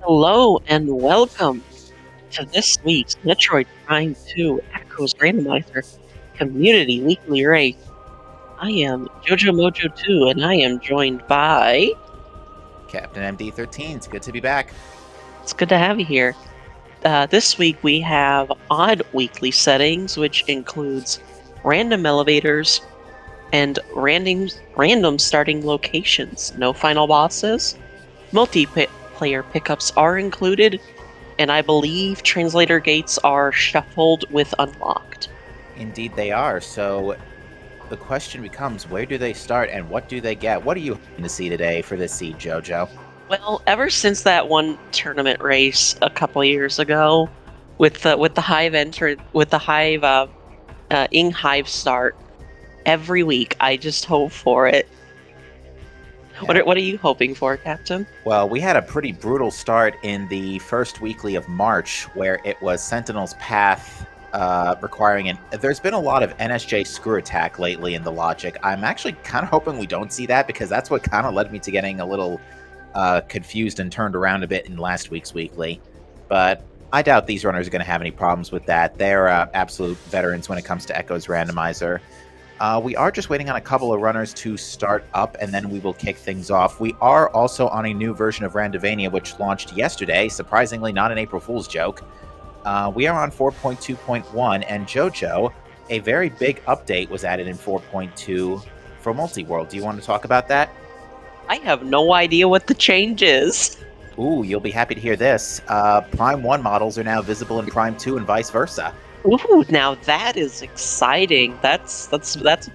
Hello and welcome to this week's Metroid Prime 2 Echoes Randomizer Community Weekly Race. I am Jojo Mojo 2 and I am joined by... Captain MD13, it's good to be back. It's good to have you here. This week we have odd weekly settings, which includes random elevators and random starting locations. No final bosses. Multiplayer pickups are included, and I believe translator gates are shuffled with unlocked. Indeed, they are. So the question becomes, where do they start and what do they get? What are you hoping to see today for this seed, JoJo? Well, ever since that one tournament race a couple years ago, with the Hive Ing Hive start every week, I just hope for it. Yeah. What are you hoping for, Captain? Well, we had a pretty brutal start in the first weekly of March, where it was Sentinel's Path requiring an. There's been a lot of NSJ screw attack lately in the logic. I'm actually kind of hoping we don't see that because that's what kind of led me to getting a little confused and turned around a bit in last week's weekly. But I doubt these runners are going to have any problems with that. They're absolute veterans when it comes to Echoes Randomizer. We are just waiting on a couple of runners to start up, and then we will kick things off. We are also on a new version of Randomania, which launched yesterday. Surprisingly, not an April Fool's joke. We are on 4.2.1, and JoJo, a very big update was added in 4.2 for Multi-World. Do you want to talk about that? I have no idea what the change is. Ooh, you'll be happy to hear this. Prime 1 models are now visible in Prime 2 and vice versa. Ooh, now that is exciting. That's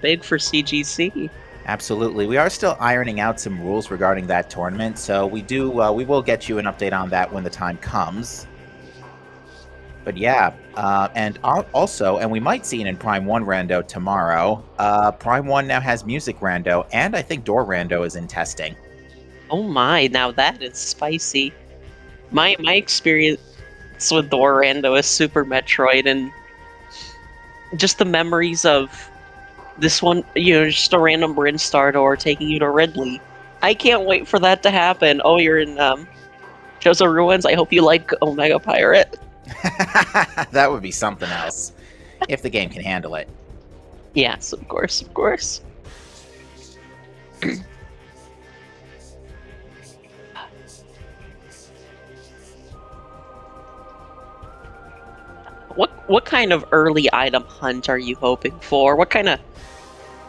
big for CGC. Absolutely. We are still ironing out some rules regarding that tournament, so we will get you an update on that when the time comes. But yeah, and also, and we might see it in Prime 1 Rando tomorrow, Prime 1 now has Music Rando, and I think Door Rando is in testing. Oh my, now that is spicy. My experience with Door Rando is Super Metroid, and just the memories of this one, just a random Bryn Star door taking you to Ridley. I can't wait for that to happen. Oh, you're in Jozo Ruins. I hope you like Omega Pirate. That would be something else, if the game can handle it. Yes, of course, of course. What kind of early item hunt are you hoping for? What kind of,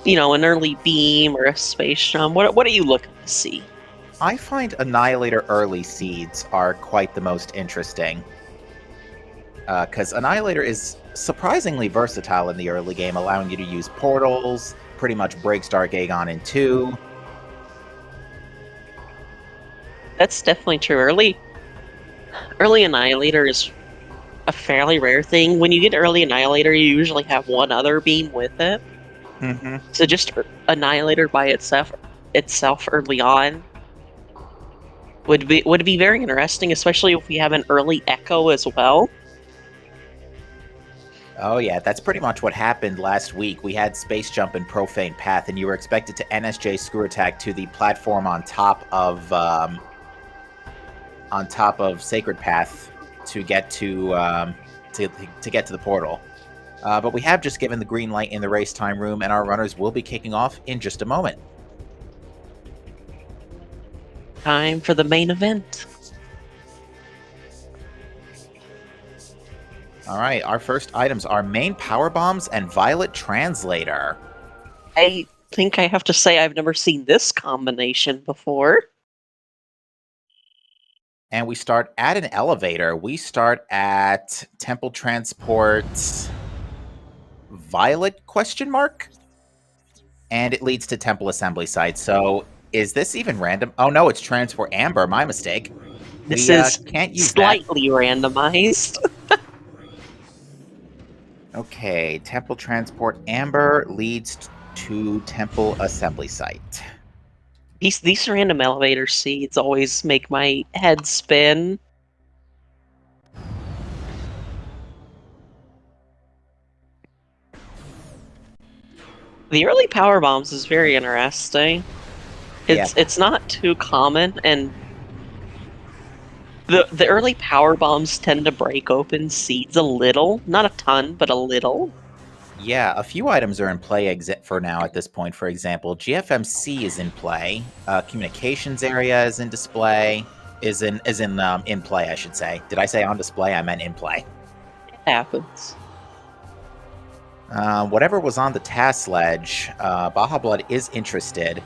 an early beam or a space jump? What are you looking to see? I find Annihilator early seeds are quite the most interesting. Because Annihilator is surprisingly versatile in the early game, allowing you to use portals, pretty much breaks Dark Aegon in 2. That's definitely true. Early Annihilator is a fairly rare thing. When you get early Annihilator, you usually have one other beam with it. Mm-hmm. So just Annihilator by itself early on would be very interesting, especially if we have an early Echo as well. Oh yeah, that's pretty much what happened last week. We had Space Jump and Profane Path, and you were expected to NSJ Screw Attack to the platform on top of Sacred Path to get to get to the portal. But we have just given the green light in the race time room, and our runners will be kicking off in just a moment. Time for the main event. All right, our first items are main power bombs and Violet Translator. I think I have to say I've never seen this combination before. And we start at an elevator. We start at Temple Transport Violet ? And it leads to Temple Assembly Site. So is this even random? Oh no, it's Transport Amber. My mistake. This We is can't use slightly randomized. Okay, Temple Transport Amber leads to Temple Assembly Site. These random elevator seeds always make my head spin. The early power bombs is very interesting. It's not too common, and The early power bombs tend to break open seeds a little, not a ton, but a little. Yeah, a few items are in play for now at this point. For example, GFMC is in play. Communications area is in display. In play, I should say. Did I say on display? I meant in play. It happens. Whatever was on the task sledge, Baja Blood is interested.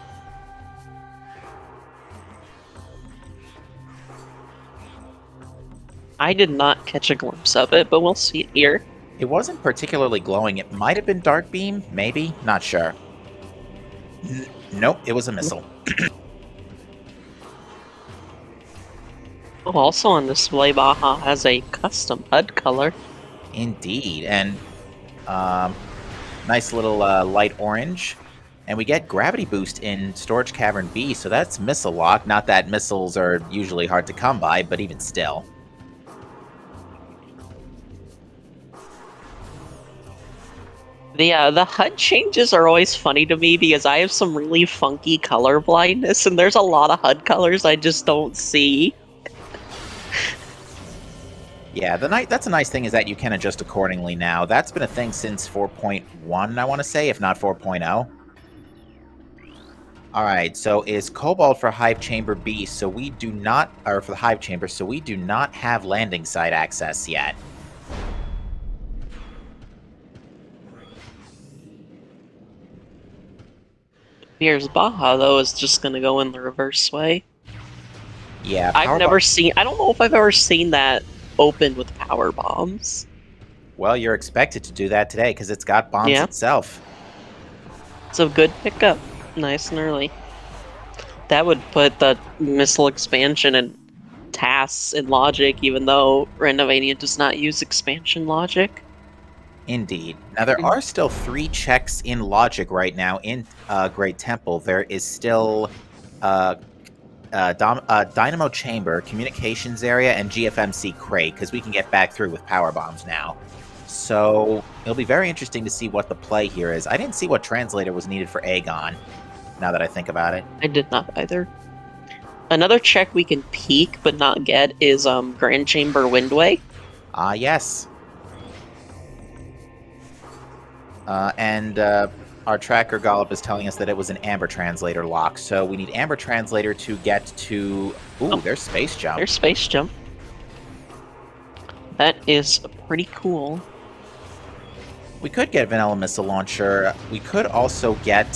I did not catch a glimpse of it, but we'll see it here. It wasn't particularly glowing. It might have been Dark Beam, maybe? Not sure. Nope, it was a missile. Oh, also on display, Baja has a custom HUD color. Indeed, and nice little light orange. And we get gravity boost in Storage Cavern B, so that's missile lock. Not that missiles are usually hard to come by, but even still. The HUD changes are always funny to me because I have some really funky color blindness, and there's a lot of HUD colors I just don't see. Yeah, that's a nice thing is that you can adjust accordingly now. That's been a thing since 4.1, I want to say, if not 4.0. All right, so is Cobalt for Hive Chamber B, so we do not, or for the Hive Chamber, so we do not have landing site access yet. Here's Baja, though, is just gonna go in the reverse way. Yeah, I don't know if I've ever seen that open with power bombs. Well, you're expected to do that today because it's got bombs itself. It's a good pickup. Nice and early. That would put the missile expansion and tasks in logic, even though Randomizer does not use expansion logic. Indeed. Now, there are still 3 checks in logic right now in Great Temple. There is still Dynamo Chamber, Communications Area, and GFMC Crate, because we can get back through with power bombs now. So it'll be very interesting to see what the play here is. I didn't see what translator was needed for Aegon, now that I think about it. I did not either. Another check we can peek but not get is Grand Chamber Windway. Yes. And our tracker Gollop is telling us that it was an Amber Translator lock, so we need Amber Translator to get to... Ooh, there's Space Jump. There's Space Jump. That is pretty cool. We could get Vanilla Missile Launcher. We could also get...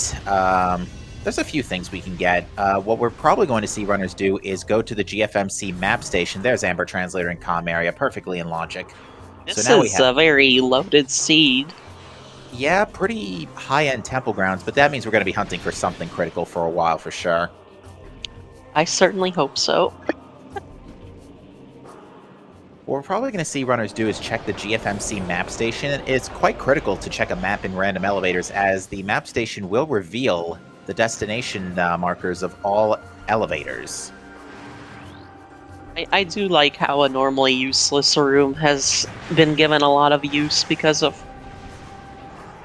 there's a few things we can get. What we're probably going to see runners do is go to the GFMC map station. There's Amber Translator in comm area, perfectly in logic. This is a very loaded seed. Yeah, pretty high-end temple grounds, but that means we're going to be hunting for something critical for a while for sure. I certainly hope so. What we're probably going to see runners do is check the GFMC map station. It's quite critical to check a map in random elevators, as the map station will reveal the destination markers of all elevators. I do like how a normally useless room has been given a lot of use because of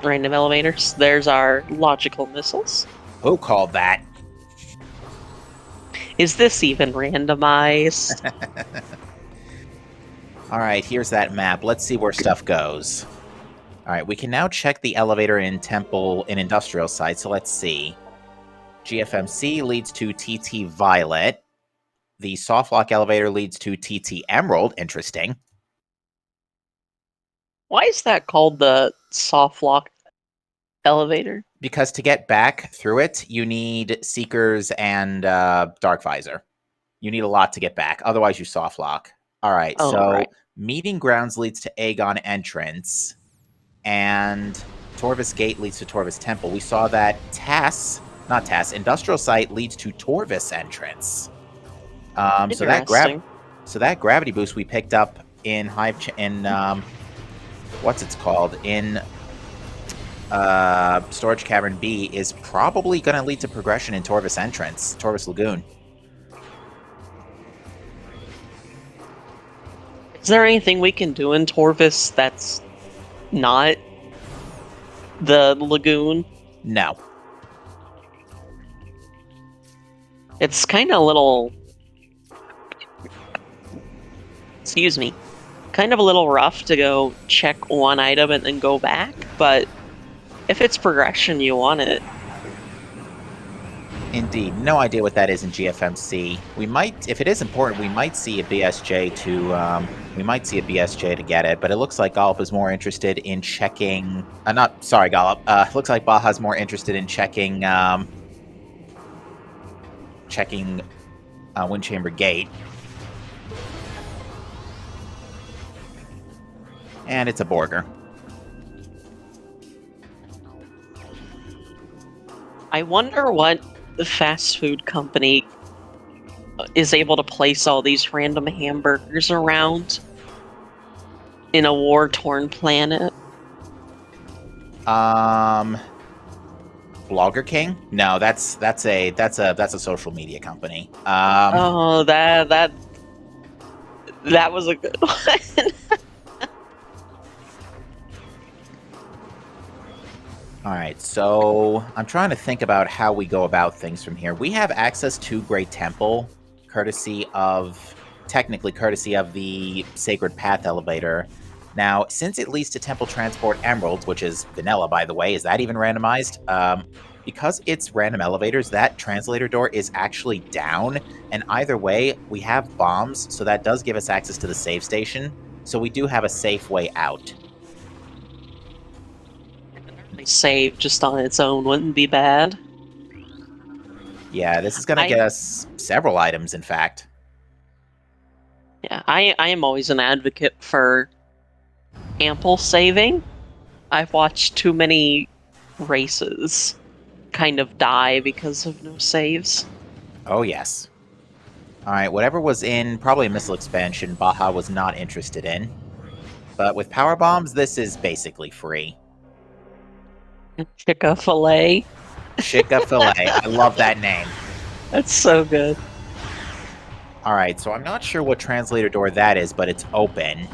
random elevators. There's our logical missiles. Who called that? Is this even randomized? Alright, here's that map. Let's see where stuff goes. Alright, we can now check the elevator in Temple in Industrial Site, so let's see. GFMC leads to TT Violet. The softlock elevator leads to TT Emerald. Interesting. Why is that called the soft lock elevator? Because to get back through it, you need Seekers and Dark Visor. You need a lot to get back. Otherwise, you soft lock. All right, Meeting Grounds leads to Aegon Entrance. And Torvus Gate leads to Torvus Temple. We saw that Industrial Site leads to Torvus Entrance. So that gravity boost we picked up in what's it's called? In Storage Cavern B is probably going to lead to progression in Torvus Entrance, Torvus Lagoon. Is there anything we can do in Torvus that's not the lagoon? No. It's kind of a little excuse me, kind of a little rough to go check one item and then go back, but if it's progression, you want it. Indeed. No idea what that is in GFMC. We might, if it is important, we might see a BSJ to get it, but it looks like Golp is more interested in checking, not, sorry, Golp, looks like Baja's more interested in checking Wind Chamber Gate. And it's a Borger. I wonder what the fast food company is able to place all these random hamburgers around in a war-torn planet. Blogger King? No, that's a social media company. Oh, that was a good one. All right, so I'm trying to think about how we go about things from here. We have access to Great Temple, technically courtesy of the Sacred Path elevator. Now, since it leads to Temple Transport Emeralds, which is vanilla, by the way, is that even randomized? Because it's random elevators, that translator door is actually down, and either way, we have bombs, so that does give us access to the save station, so we do have a safe way out. Save just on its own wouldn't be bad. Yeah, this is going to get us several items, in fact. Yeah, I am always an advocate for ample saving. I've watched too many races kind of die because of no saves. Oh, yes. All right, whatever was in probably a missile expansion, Baja was not interested in. But with power bombs, this is basically free. Chick-fil-A. Chick-fil-A. I love that name. That's so good. All right, so I'm not sure what translator door that is, but it's open.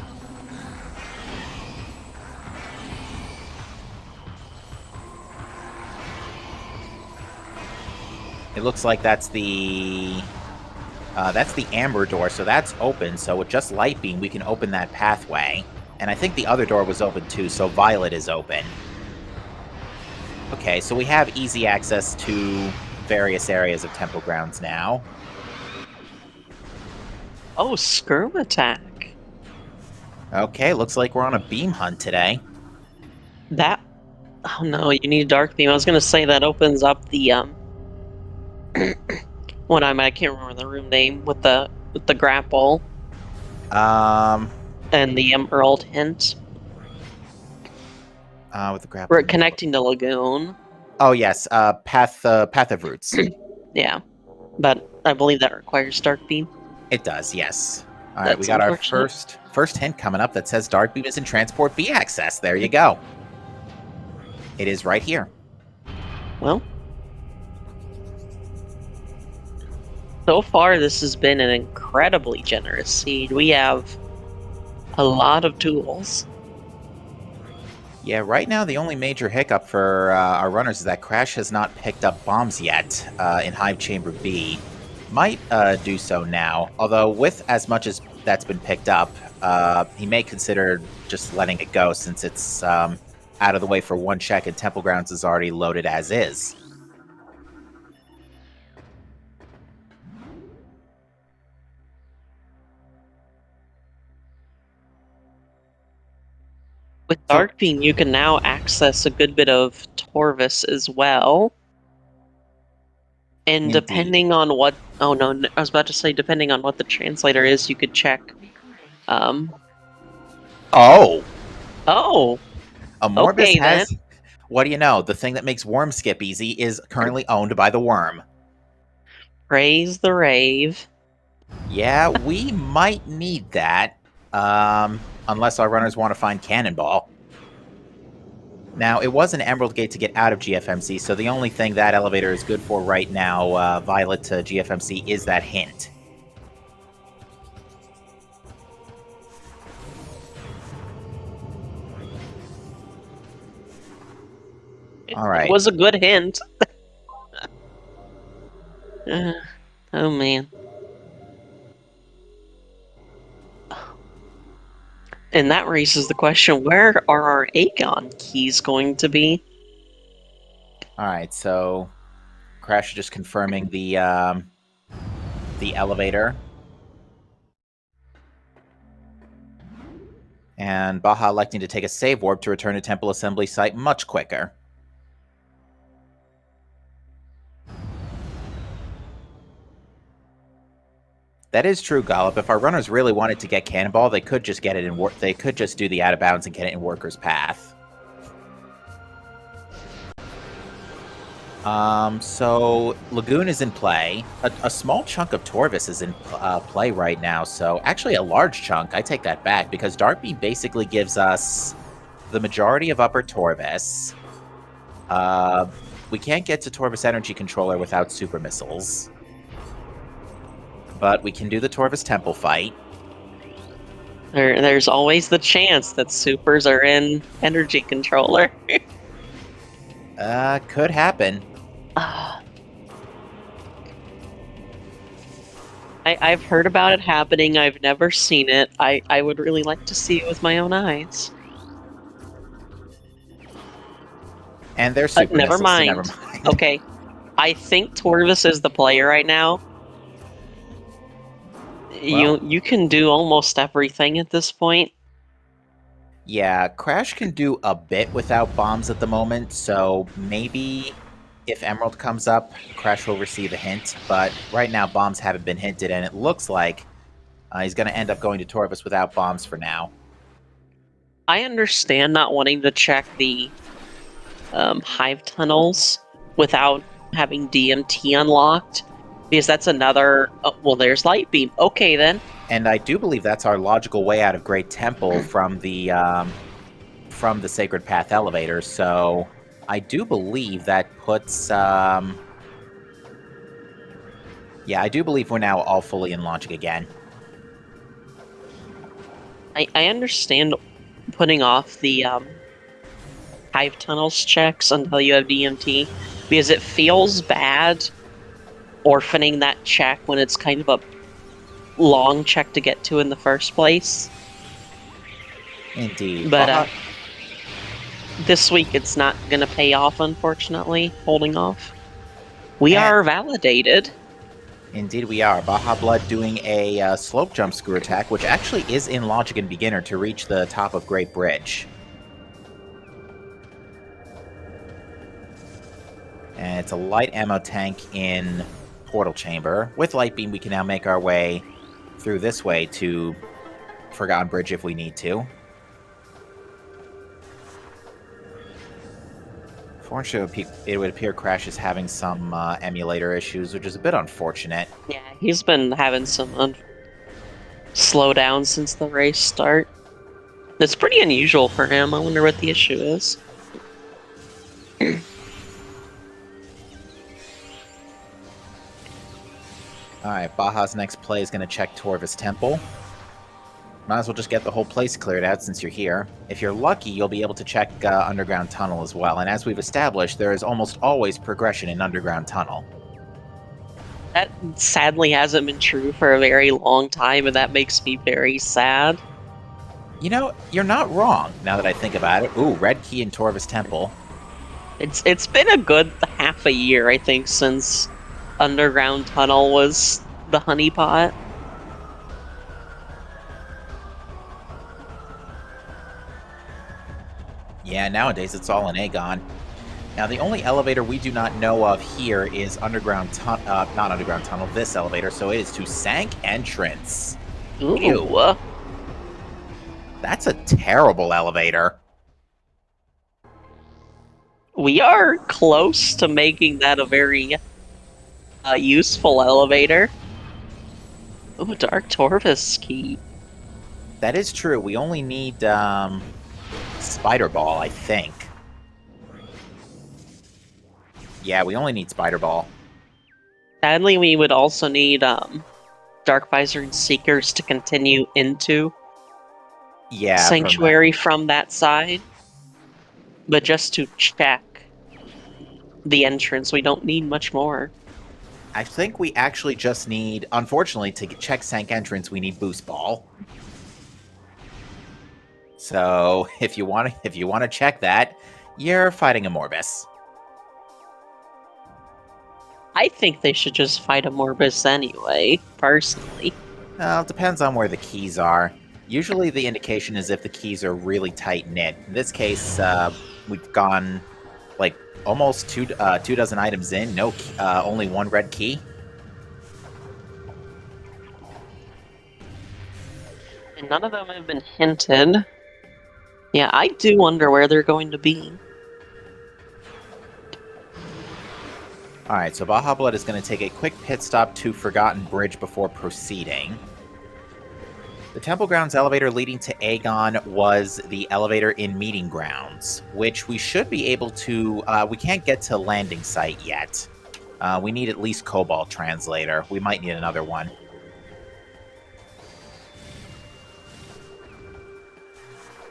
It looks like that's the amber door, so that's open. So with just light beam, we can open that pathway. And I think the other door was open too, so violet is open. Okay, so we have easy access to various areas of Temple Grounds now. Oh, skirm attack. Okay, looks like we're on a beam hunt today. Oh no, you need dark beam. I was gonna say that opens up the I can't remember the room name with the grapple. And the emerald hint. With the grapple. We're connecting the lagoon. Oh yes, path of roots. Yeah, but I believe that requires dark beam. It does, yes. All right, we got our first hint coming up that says dark beam is in transport B access. There you go. It is right here. Well, so far this has been an incredibly generous seed. We have a lot of tools. Yeah, right now the only major hiccup for our runners is that Crash has not picked up bombs yet in Hive Chamber B. Might do so now, although with as much as that's been picked up, he may consider just letting it go since it's out of the way for one check and Temple Grounds is already loaded as is. With Dark Beam, you can now access a good bit of Torvus as well. And depending on what... Oh no, I was about to say depending on what the translator is, you could check... Oh! Oh! Morbus okay, has... then. What do you know? The thing that makes worm skip easy is currently owned by the worm. Praise the rave. Yeah, we might need that. Unless our runners want to find Cannonball. Now, it was an Emerald Gate to get out of GFMC, so the only thing that elevator is good for right now, Violet to GFMC, is that hint. All right. It was a good hint. Oh, man. And that raises the question, where are our Aegon keys going to be? Alright, so Crash just confirming the elevator. And Baja electing to take a save warp to return to Temple Assembly site much quicker. That is true, Gollop. If our runners really wanted to get Cannonball, they could just get it in they could just do the out of bounds and get it in Worker's Path. So Lagoon is in play. A small chunk of Torvus is in play right now. So actually a large chunk. I take that back because Dark Beam basically gives us the majority of Upper Torvus. We can't get to Torvus Energy Controller without Super Missiles. But we can do the Torvus Temple fight. There's always the chance that supers are in Energy Controller. Could happen. I've heard about it happening. I've never seen it. I would really like to see it with my own eyes. And they're super never missiles, mind. so never mind. Okay. I think Torvus is the player right now. Well, you can do almost everything at this point. Yeah, Crash can do a bit without bombs at the moment, so maybe if Emerald comes up, Crash will receive a hint, but right now bombs haven't been hinted, and it looks like he's going to end up going to Torvus without bombs for now. I understand not wanting to check the hive tunnels without having DMT unlocked, because that's another... well, there's Light Beam. Okay, then. And I do believe that's our logical way out of Great Temple from the Sacred Path elevator, so I do believe that puts... yeah, I do believe we're now all fully in launching again. I understand putting off the hive tunnels checks until you have DMT, because it feels bad orphaning that check when it's kind of a long check to get to in the first place. Indeed. But this week it's not going to pay off, unfortunately, holding off. We are validated. Indeed we are. Baja Blood doing a slope jump screw attack, which actually is in Logic and Beginner to reach the top of Great Bridge. And it's a light ammo tank in Portal Chamber. With Light Beam, we can now make our way through this way to Forgotten Bridge if we need to. Fortunately, it would appear Crash is having some emulator issues, which is a bit unfortunate. Yeah, he's been having some slowdown since the race start. It's pretty unusual for him. I wonder what the issue is. Alright, Baja's next play is going to check Torvus Temple. Might as well just get the whole place cleared out since you're here. If you're lucky, you'll be able to check Underground Tunnel as well, and as we've established, there is almost always progression in Underground Tunnel. That sadly hasn't been true for a very long time, and that makes me very sad. You know, you're not wrong, now that I think about it. Ooh, red key in Torvus Temple. It's been a good half a year, I think, since Underground Tunnel was the honeypot. Yeah, nowadays it's all in Aegon. Now, the only elevator we do not know of here is Underground Tunnel, not Underground Tunnel, this elevator, so it is to Sank Entrance. Ooh. Ew. That's a terrible elevator. We are close to making that a very useful elevator. Ooh, Dark Torvus key. That is true. We only need Spider Ball, I think. Yeah, we only need Spider Ball. Sadly, we would also need Dark Visor and Seekers to continue into Sanctuary from that side. But just to check the entrance, we don't need much more. I think we actually just need, unfortunately, to check Sank Entrance, we need Boost Ball. So if you want to check that, you're fighting a Morbus. I think they should just fight a Morbus anyway, personally. Well, it depends on where the keys are. Usually the indication is if the keys are really tight knit. In this case, we've gone like almost two dozen items in. No, only one red key. And none of them have been hinted. Yeah, I do wonder where they're going to be. Alright, so Baja Blood is going to take a quick pit stop to Forgotten Bridge before proceeding. The Temple Grounds elevator leading to Aegon was the elevator in Meeting Grounds, which we should be able to... we can't get to Landing Site yet. We need at least Cobalt Translator. We might need another one.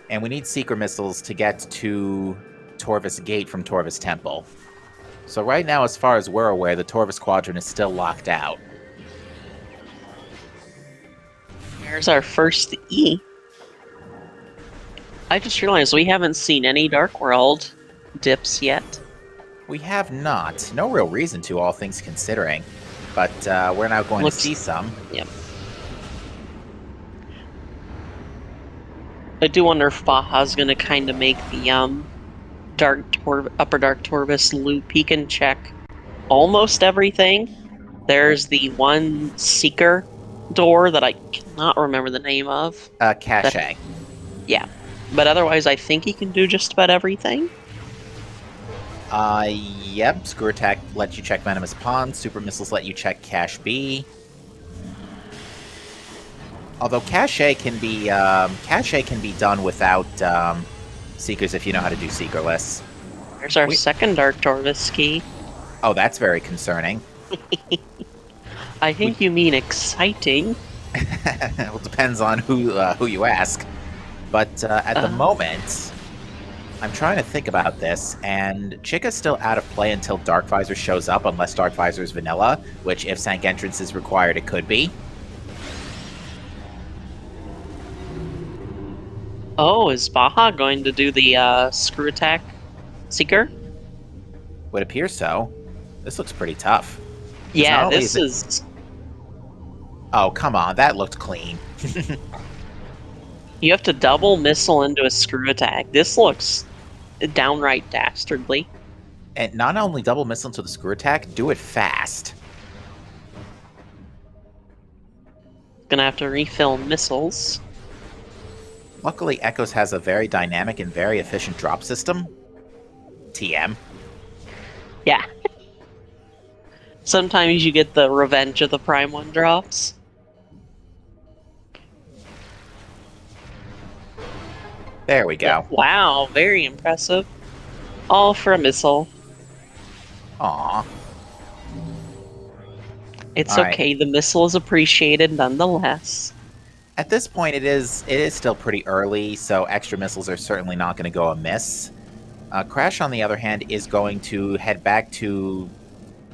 And we need Seeker Missiles to get to Torvus Gate from Torvus Temple. So right now, as far as we're aware, the Torvus Quadrant is still locked out. There's our first E. I just realized we haven't seen any Dark World dips yet. We have not. No real reason to, all things considering. But we're now going to see some. Yep. I do wonder if Baja's going to kind of make the Upper Dark Torvus loop. He can check almost everything. There's the one Seeker door that I cannot remember the name of. Cache. Yeah. But otherwise, I think he can do just about everything. Yep. Screw Attack lets you check Venomous Pond. Super Missiles let you check Cache B. Although Cache can be done without Seekers if you know how to do Seekerless. There's our second Dark Torvus key. Oh, that's very concerning. I think you mean exciting. Well, it depends on who you ask. But at the moment, I'm trying to think about this, and Chica's still out of play until Dark Visor shows up, unless Dark Visor is vanilla, which if Sank Entrance is required, it could be. Oh, is Baja going to do the Screw Attack Seeker? Would appear so. This looks pretty tough. Yeah, this is... Oh, come on, that looked clean. You have to double missile into a Screw Attack. This looks downright dastardly. And not only double missile into the Screw Attack, do it fast. Gonna have to refill missiles. Luckily, Echoes has a very dynamic and very efficient drop system. TM. Yeah. Sometimes you get the revenge of the Prime 1 drops. There we go. Wow, very impressive. All for a missile. Aww. It's All okay, the missile is appreciated nonetheless. At this point, it is still pretty early, so extra missiles are certainly not going to go amiss. Crash, on the other hand, is going to head back to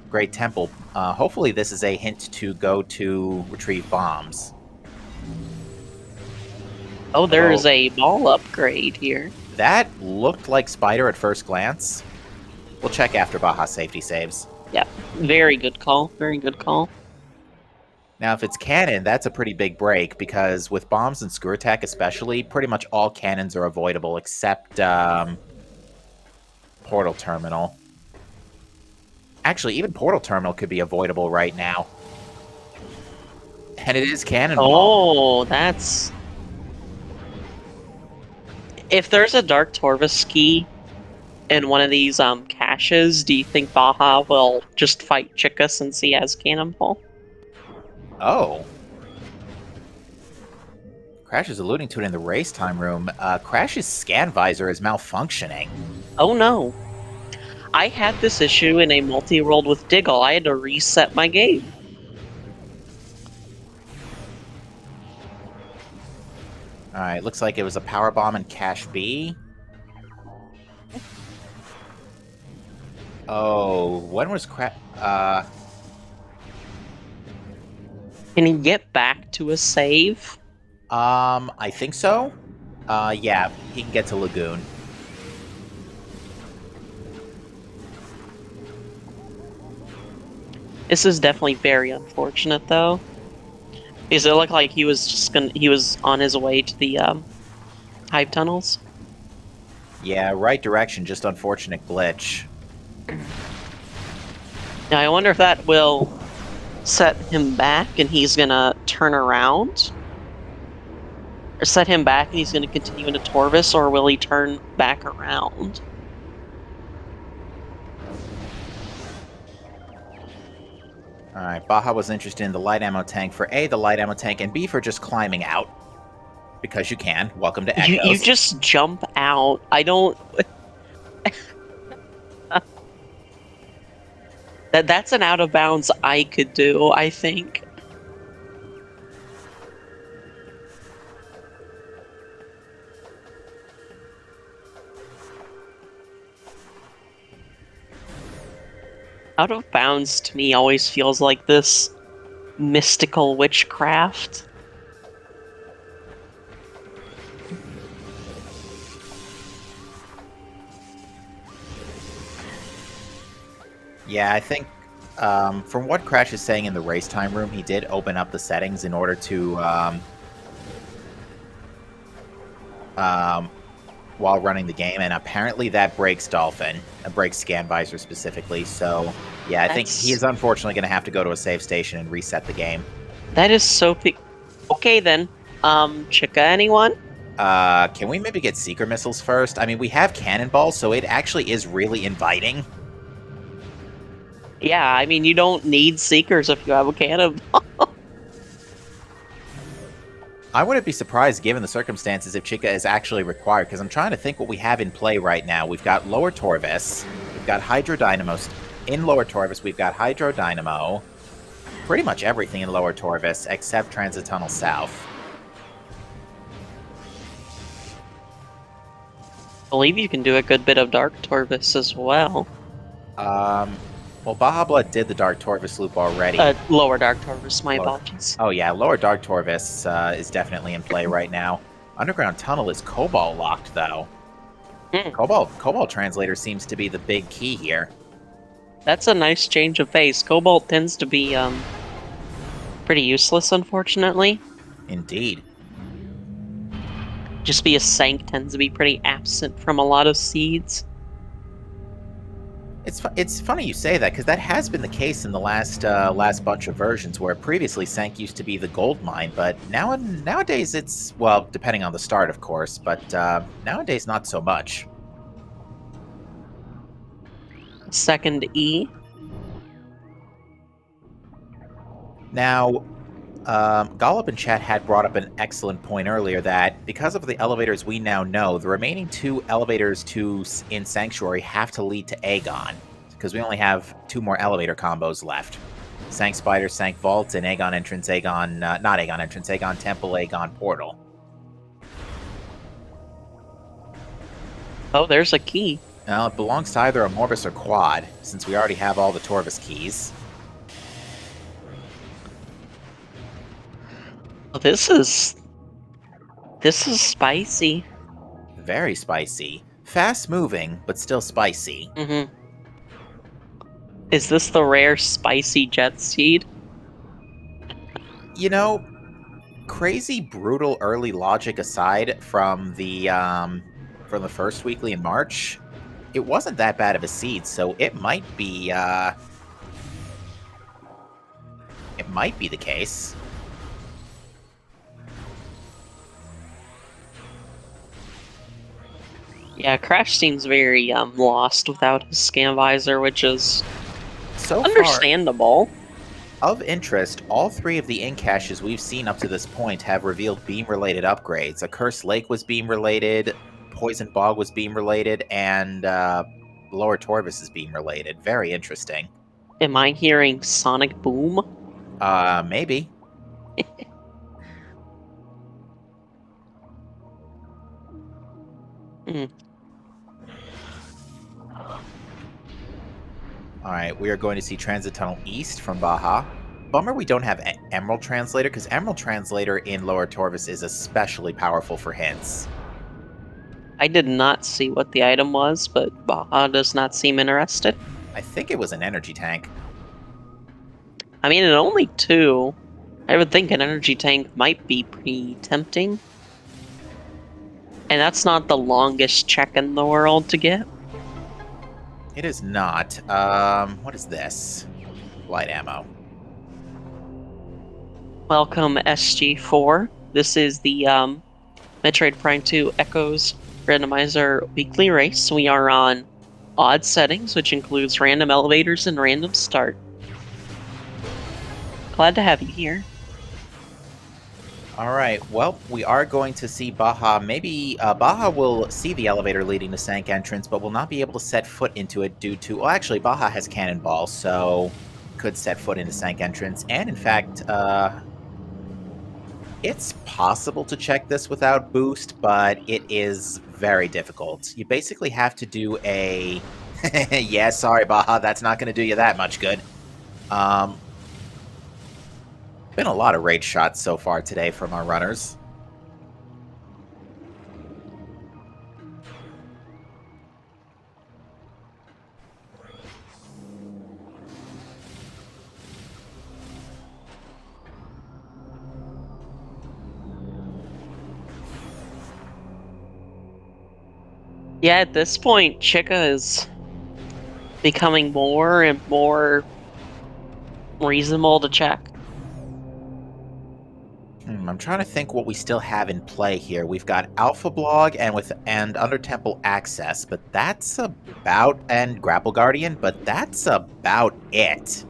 Great Temple. Hopefully this is a hint to go to retrieve bombs. Oh, there is a ball upgrade here. That looked like Spider at first glance. We'll check after Baja safety saves. Yeah, very good call. Very good call. Now, if it's cannon, that's a pretty big break, because with bombs and Screw Attack especially, pretty much all cannons are avoidable except Portal Terminal. Actually, even Portal Terminal could be avoidable right now. And it is Cannonball. Oh, that's... If there's a Dark Torvus key in one of these caches, do you think Baja will just fight Chica since he has Cannonball? Oh. Crash is alluding to it in the race time room. Crash's scan visor is malfunctioning. Oh no. I had this issue in a multi-world with Diggle. I had to reset my game. Alright, looks like it was a power bomb in Cache B. Oh, when was Crash... Can he get back to a save? I think so. Yeah, he can get to Lagoon. This is definitely very unfortunate, though, because it looked like he was on his way to the hive tunnels. Yeah, right direction, just unfortunate glitch. Now I wonder if that will set him back and he's gonna turn around, or set him back and he's gonna continue into Torvus, or will he turn back around? Alright, Baja was interested in the light ammo tank for A, the light ammo tank, and B, for just climbing out. Because you can. Welcome to You Echoes. just jump out. I don't. That's an out of bounds I could do, I think. Out of bounds to me always feels like this mystical witchcraft. Yeah, I think from what Crash is saying in the race time room, he did open up the settings in order to, while running the game, and apparently that breaks Dolphin. It breaks Scan Visor specifically, so yeah, I think he is unfortunately going to have to go to a save station and reset the game. That is so okay then. Chica, anyone? Can we maybe get Seeker Missiles first? I mean, we have Cannonballs, so it actually is really inviting. Yeah, I mean, you don't need Seekers if you have a cannonball. I wouldn't be surprised, given the circumstances, if Chica is actually required, because I'm trying to think what we have in play right now. We've got Lower Torvus, we've got Hydro Dynamos. In Lower Torvus, we've got Hydro Dynamo, pretty much everything in Lower Torvus, except Transit Tunnel South. I believe you can do a good bit of Dark Torvus as well. Well, Baja Blood did the Dark Torvus loop already. Lower Dark Torvus, my apologies. Oh yeah, Lower Dark Torvus is definitely in play right now. Underground Tunnel is Cobalt locked, though. Cobalt Translator seems to be the big key here. That's a nice change of pace. Cobalt tends to be pretty useless, unfortunately. Indeed. Just be a Sank tends to be pretty absent from a lot of seeds. It's funny you say that, because that has been the case in the last bunch of versions, where previously Sank used to be the gold mine, but nowadays it's, well, depending on the start, of course, but nowadays not so much. Second E. Now, Gollop in chat had brought up an excellent point earlier that because of the elevators we now know, the remaining 2 elevators in Sanctuary have to lead to Aegon, because we only have 2 more elevator combos left. Sank Spider, Sank Vault, and Aegon Entrance, Aegon, not Aegon Entrance, Aegon Temple, Aegon Portal. Oh, there's a key. Now, it belongs to either a Morbus or Quad, since we already have all the Torvus keys. Oh, this is spicy. Very spicy. Fast moving, but still spicy. Mm-hmm. Is this the rare spicy jet seed? You know, crazy brutal early logic aside from the first weekly in March, it wasn't that bad of a seed, so it might be the case. Yeah, Crash seems very lost without his scan visor, which is So understandable. Far, of interest, all 3 of the ink caches we've seen up to this point have revealed beam-related upgrades. A Cursed Lake was beam-related, Poison Bog was beam-related, and Lower Torvus is beam-related. Very interesting. Am I hearing Sonic Boom? Maybe. Alright, we are going to see Transit Tunnel East from Baja. Bummer we don't have Emerald Translator, because Emerald Translator in Lower Torvus is especially powerful for hints. I did not see what the item was, but Baja does not seem interested. I think it was an energy tank. I mean, at only 2, I would think an energy tank might be pretty tempting. And that's not the longest check in the world to get. It is not. What is this? Light ammo. Welcome, SG4. This is the Metroid Prime 2 Echoes Randomizer weekly race. We are on odd settings, which includes random elevators and random start. Glad to have you here. All right. Well, we are going to see Baja. Maybe Baja will see the elevator leading to Sank entrance, but will not be able to set foot into it due to. Well, actually, Baja has cannonball, so could set foot into Sank entrance. And in fact, it's possible to check this without boost, but it is very difficult. You basically have to do a. Yeah, sorry, Baja. That's not going to do you that much good. Been a lot of rage shots so far today from our runners. Yeah, at this point, Chica is becoming more and more reasonable to check. I'm trying to think what we still have in play here. We've got Alpha Blog and Under Temple Access, but that's about and Grapple Guardian, but that's about it.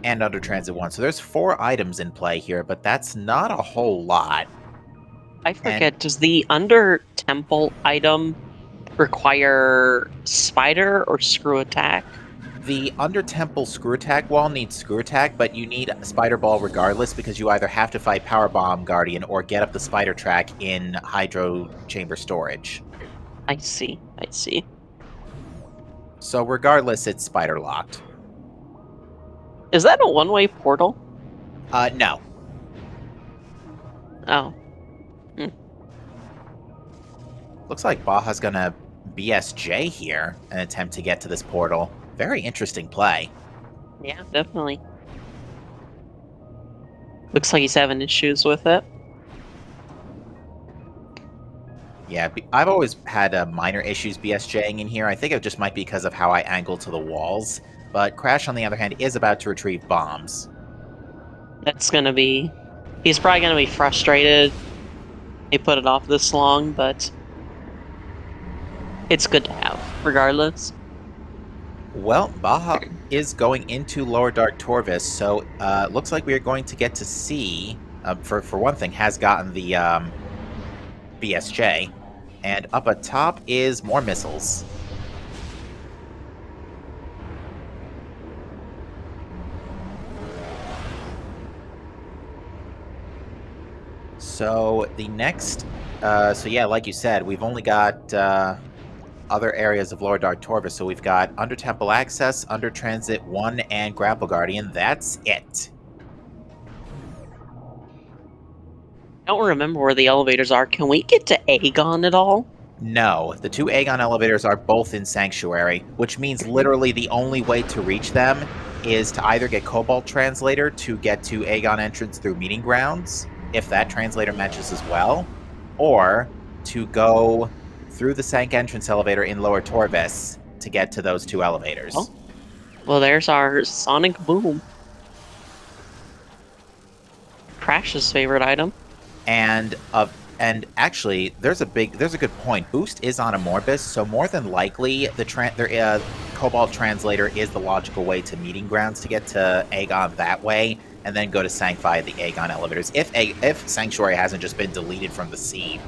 And Under Transit 1. So there's 4 items in play here, but that's not a whole lot. I forget, does the Under Temple item require Spider or Screw Attack? The Under Temple Screw Attack wall needs Screw Attack, but you need Spider Ball regardless because you either have to fight Power Bomb Guardian or get up the Spider Track in Hydro Chamber Storage. I see, I see. So regardless, it's Spider Locked. Is that a one-way portal? No. Oh. Looks like Baja's gonna BSJ here and attempt to get to this portal. Very interesting play. Yeah, definitely. Looks like he's having issues with it. Yeah, I've always had minor issues BSJing in here. I think it just might be because of how I angle to the walls. But Crash, on the other hand, is about to retrieve bombs. That's gonna be... He's probably gonna be frustrated he put it off this long, but... it's good to have, regardless. Well, Baja is going into Lower Dark Torvus, so looks like we are going to get to see, for one thing, has gotten the BSJ, and up atop is more missiles. So the next, so yeah, like you said, we've only got other areas of Lower Dark Torvus. So we've got Under Temple Access, Under Transit 1, and Grapple Guardian. That's it. I don't remember where the elevators are. Can we get to Aegon at all? No, the 2 Aegon elevators are both in Sanctuary, which means literally the only way to reach them is to either get Cobalt Translator to get to Aegon entrance through Meeting Grounds, if that translator matches as well, or to go through the Sank entrance elevator in Lower Torvus to get to those 2 elevators. Oh. Well, there's our Sonic Boom. Crash's favorite item. And actually, there's a good point. Boost is on a Morbus, so more than likely the Cobalt Translator is the logical way to Meeting Grounds to get to Aegon that way, and then go to Sank via the Aegon elevators. If Sanctuary hasn't just been deleted from the scene.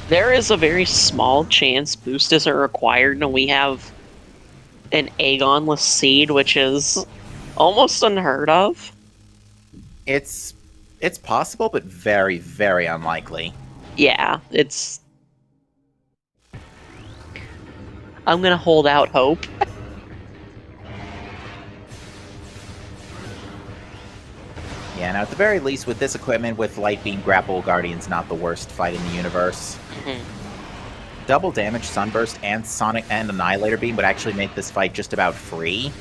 There is a very small chance boost isn't required, and we have an Aegonless seed, which is almost unheard of. It's possible, but very, very unlikely. Yeah, I'm gonna hold out hope. Yeah, now at the very least, with this equipment, with Light Beam Grapple Guardian's not the worst fight in the universe. Mhm. Double damage, Sunburst, and Sonic and Annihilator Beam would actually make this fight just about free,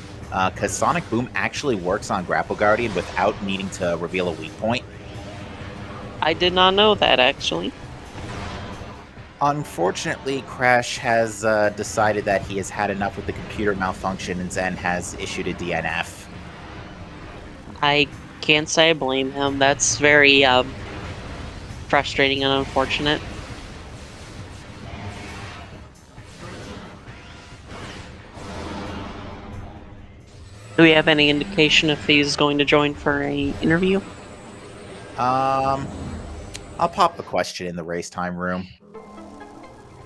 because Sonic Boom actually works on Grapple Guardian without needing to reveal a weak point. I did not know that, actually. Unfortunately, Crash has decided that he has had enough with the computer malfunction and then has issued a DNF. I can't say I blame him. That's very frustrating and unfortunate. Do we have any indication if he's going to join for a interview? I'll pop the question in the race time room.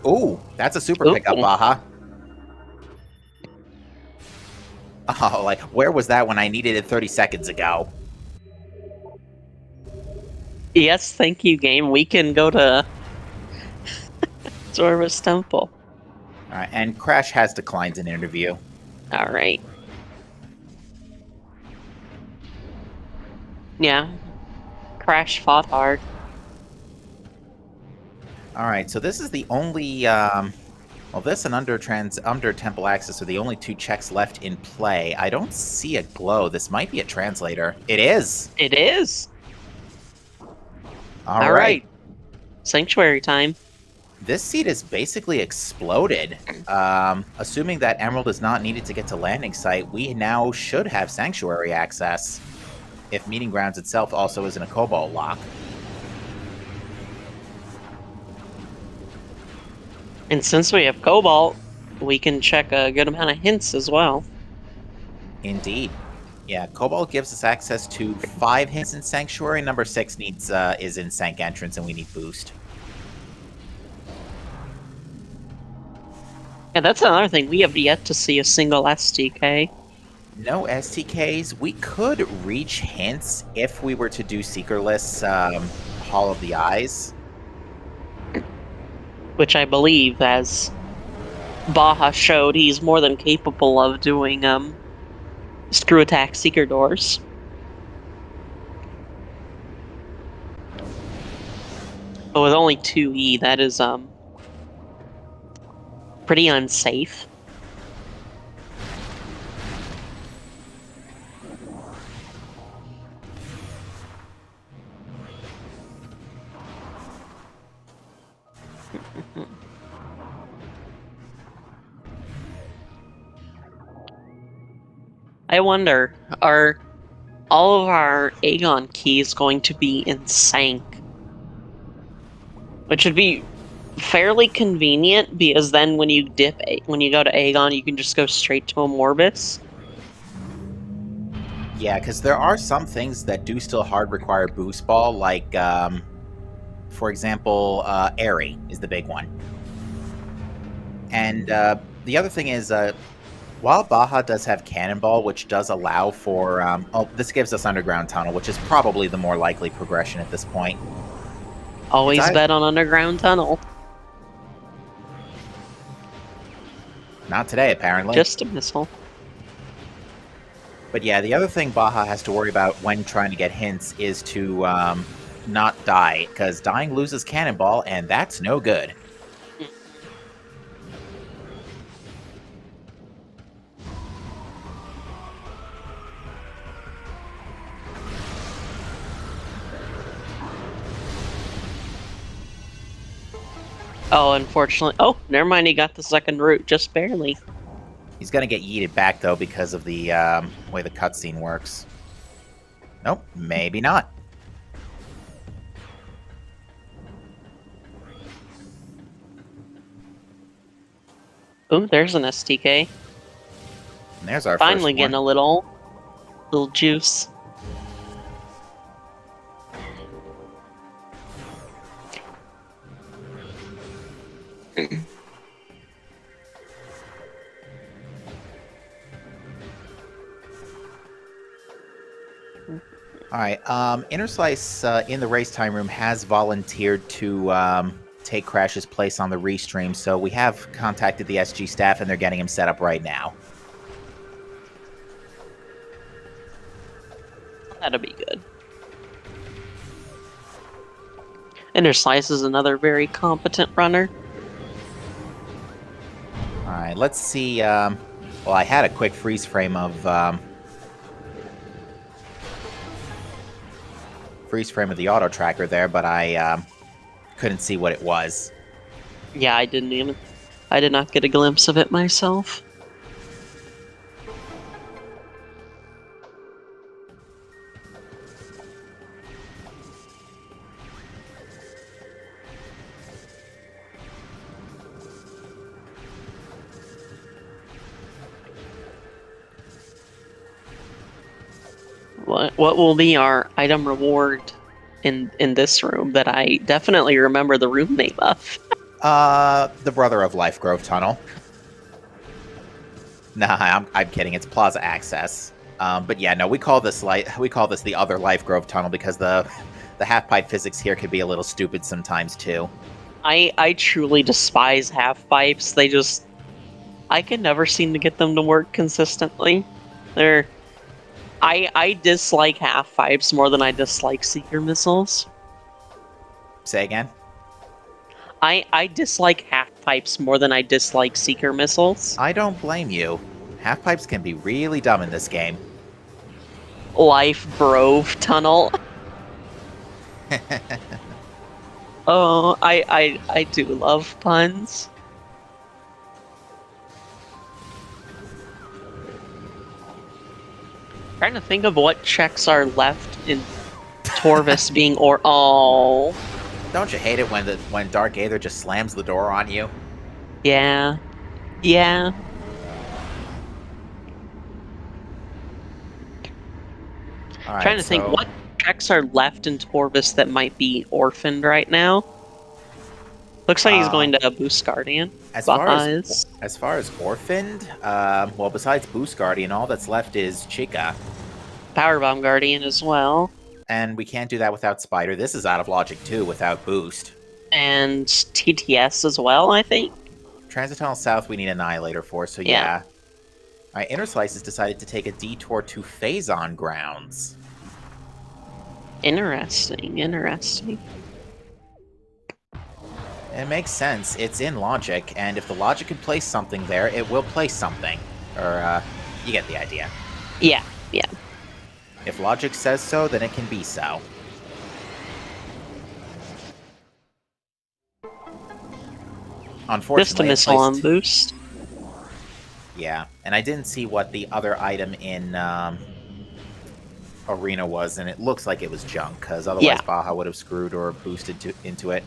Ooh, that's a super pickup, Ooh. Baja. Oh, like, where was that when I needed it 30 seconds ago? Yes, thank you, game. We can go to Torvus Temple. Alright, and Crash has declined an interview. All right. Yeah. Crash fought hard. Alright, so this is the only, well, this and under Temple Access are the only two checks left in play. I don't see a glow. This might be a translator. It is! It is. All All right. right. Sanctuary time. This seat is basically exploded. Assuming that Emerald is not needed to get to landing site, we now should have Sanctuary access. If Meeting Grounds itself also isn't a Cobalt lock. And since we have Cobalt, we can check a good amount of hints as well. Indeed. Yeah, Cobalt gives us access to 5 hints in Sanctuary. Number 6 needs is in Sank Entrance, and we need Boost. Yeah, that's another thing. We have yet to see a single STK. No STKs. We could reach hints if we were to do Seekerless Hall of the Eyes. Which I believe, as Baja showed, he's more than capable of doing screw attack seeker doors. But with only 2E, that is pretty unsafe. I wonder, are all of our Aegon keys going to be in Sank? Which would be fairly convenient, because then when you when you go to Aegon, you can just go straight to a Morbus. Yeah, because there are some things that do still hard require Boost Ball, like, for example, Airy is the big one. And the other thing is, while Baja does have Cannonball, which does allow for... oh, this gives us Underground Tunnel, which is probably the more likely progression at this point. Always bet on Underground Tunnel. Not today, apparently. Just a missile. But yeah, the other thing Baja has to worry about when trying to get hints is to not die, because dying loses Cannonball, and that's no good. Oh, unfortunately. Oh, never mind. He got the second route, just barely. He's going to get yeeted back, though, because of the way the cutscene works. Nope, maybe not. Oh, there's an STK. And there's our Finally first getting one. a little juice. All right. Inner Slice in the race time room has volunteered to take Crash's place on the restream, so we have contacted the SG staff and they're getting him set up right now. That'll be good. Inner Slice is another very competent runner. All right, let's see. Well, I had a quick freeze frame of the auto tracker there, but I couldn't see what it was. Yeah, I did not get a glimpse of it myself. What will be our item reward in this room that I definitely remember the room name of? The Brother of Life Grove Tunnel. Nah, I'm kidding. It's Plaza Access. But yeah, no, we call this the other Life Grove Tunnel because the half pipe physics here can be a little stupid sometimes too. I truly despise half pipes. I can never seem to get them to work consistently. I dislike half pipes more than I dislike seeker missiles. Say again? I dislike half pipes more than I dislike seeker missiles. I don't blame you. Half pipes can be really dumb in this game. Life Grove Tunnel. Oh, I do love puns. Trying to think of what checks are left in Torvus being Oh. Don't you hate it when Dark Aether just slams the door on you? Yeah. Yeah. All right, Trying to think what checks are left in Torvus that might be orphaned right now. Looks like he's going to Boost Guardian. As far as orphaned, well, besides Boost Guardian, all that's left is Chica. Powerbomb Guardian as well. And we can't do that without Spider. This is out of logic too, without Boost. And TTS as well, I think. Transit Tunnel South we need Annihilator for, so yeah. Alright, Inner Slice has decided to take a detour to Phazon Grounds. Interesting. It makes sense. It's in logic, and if the logic can place something there, it will place something. Or, you get the idea. Yeah. If logic says so, then it can be so. Unfortunately, just a missile on Boost. Yeah, and I didn't see what the other item in Arena was, and it looks like it was junk, because otherwise Baja would have screwed or boosted into it.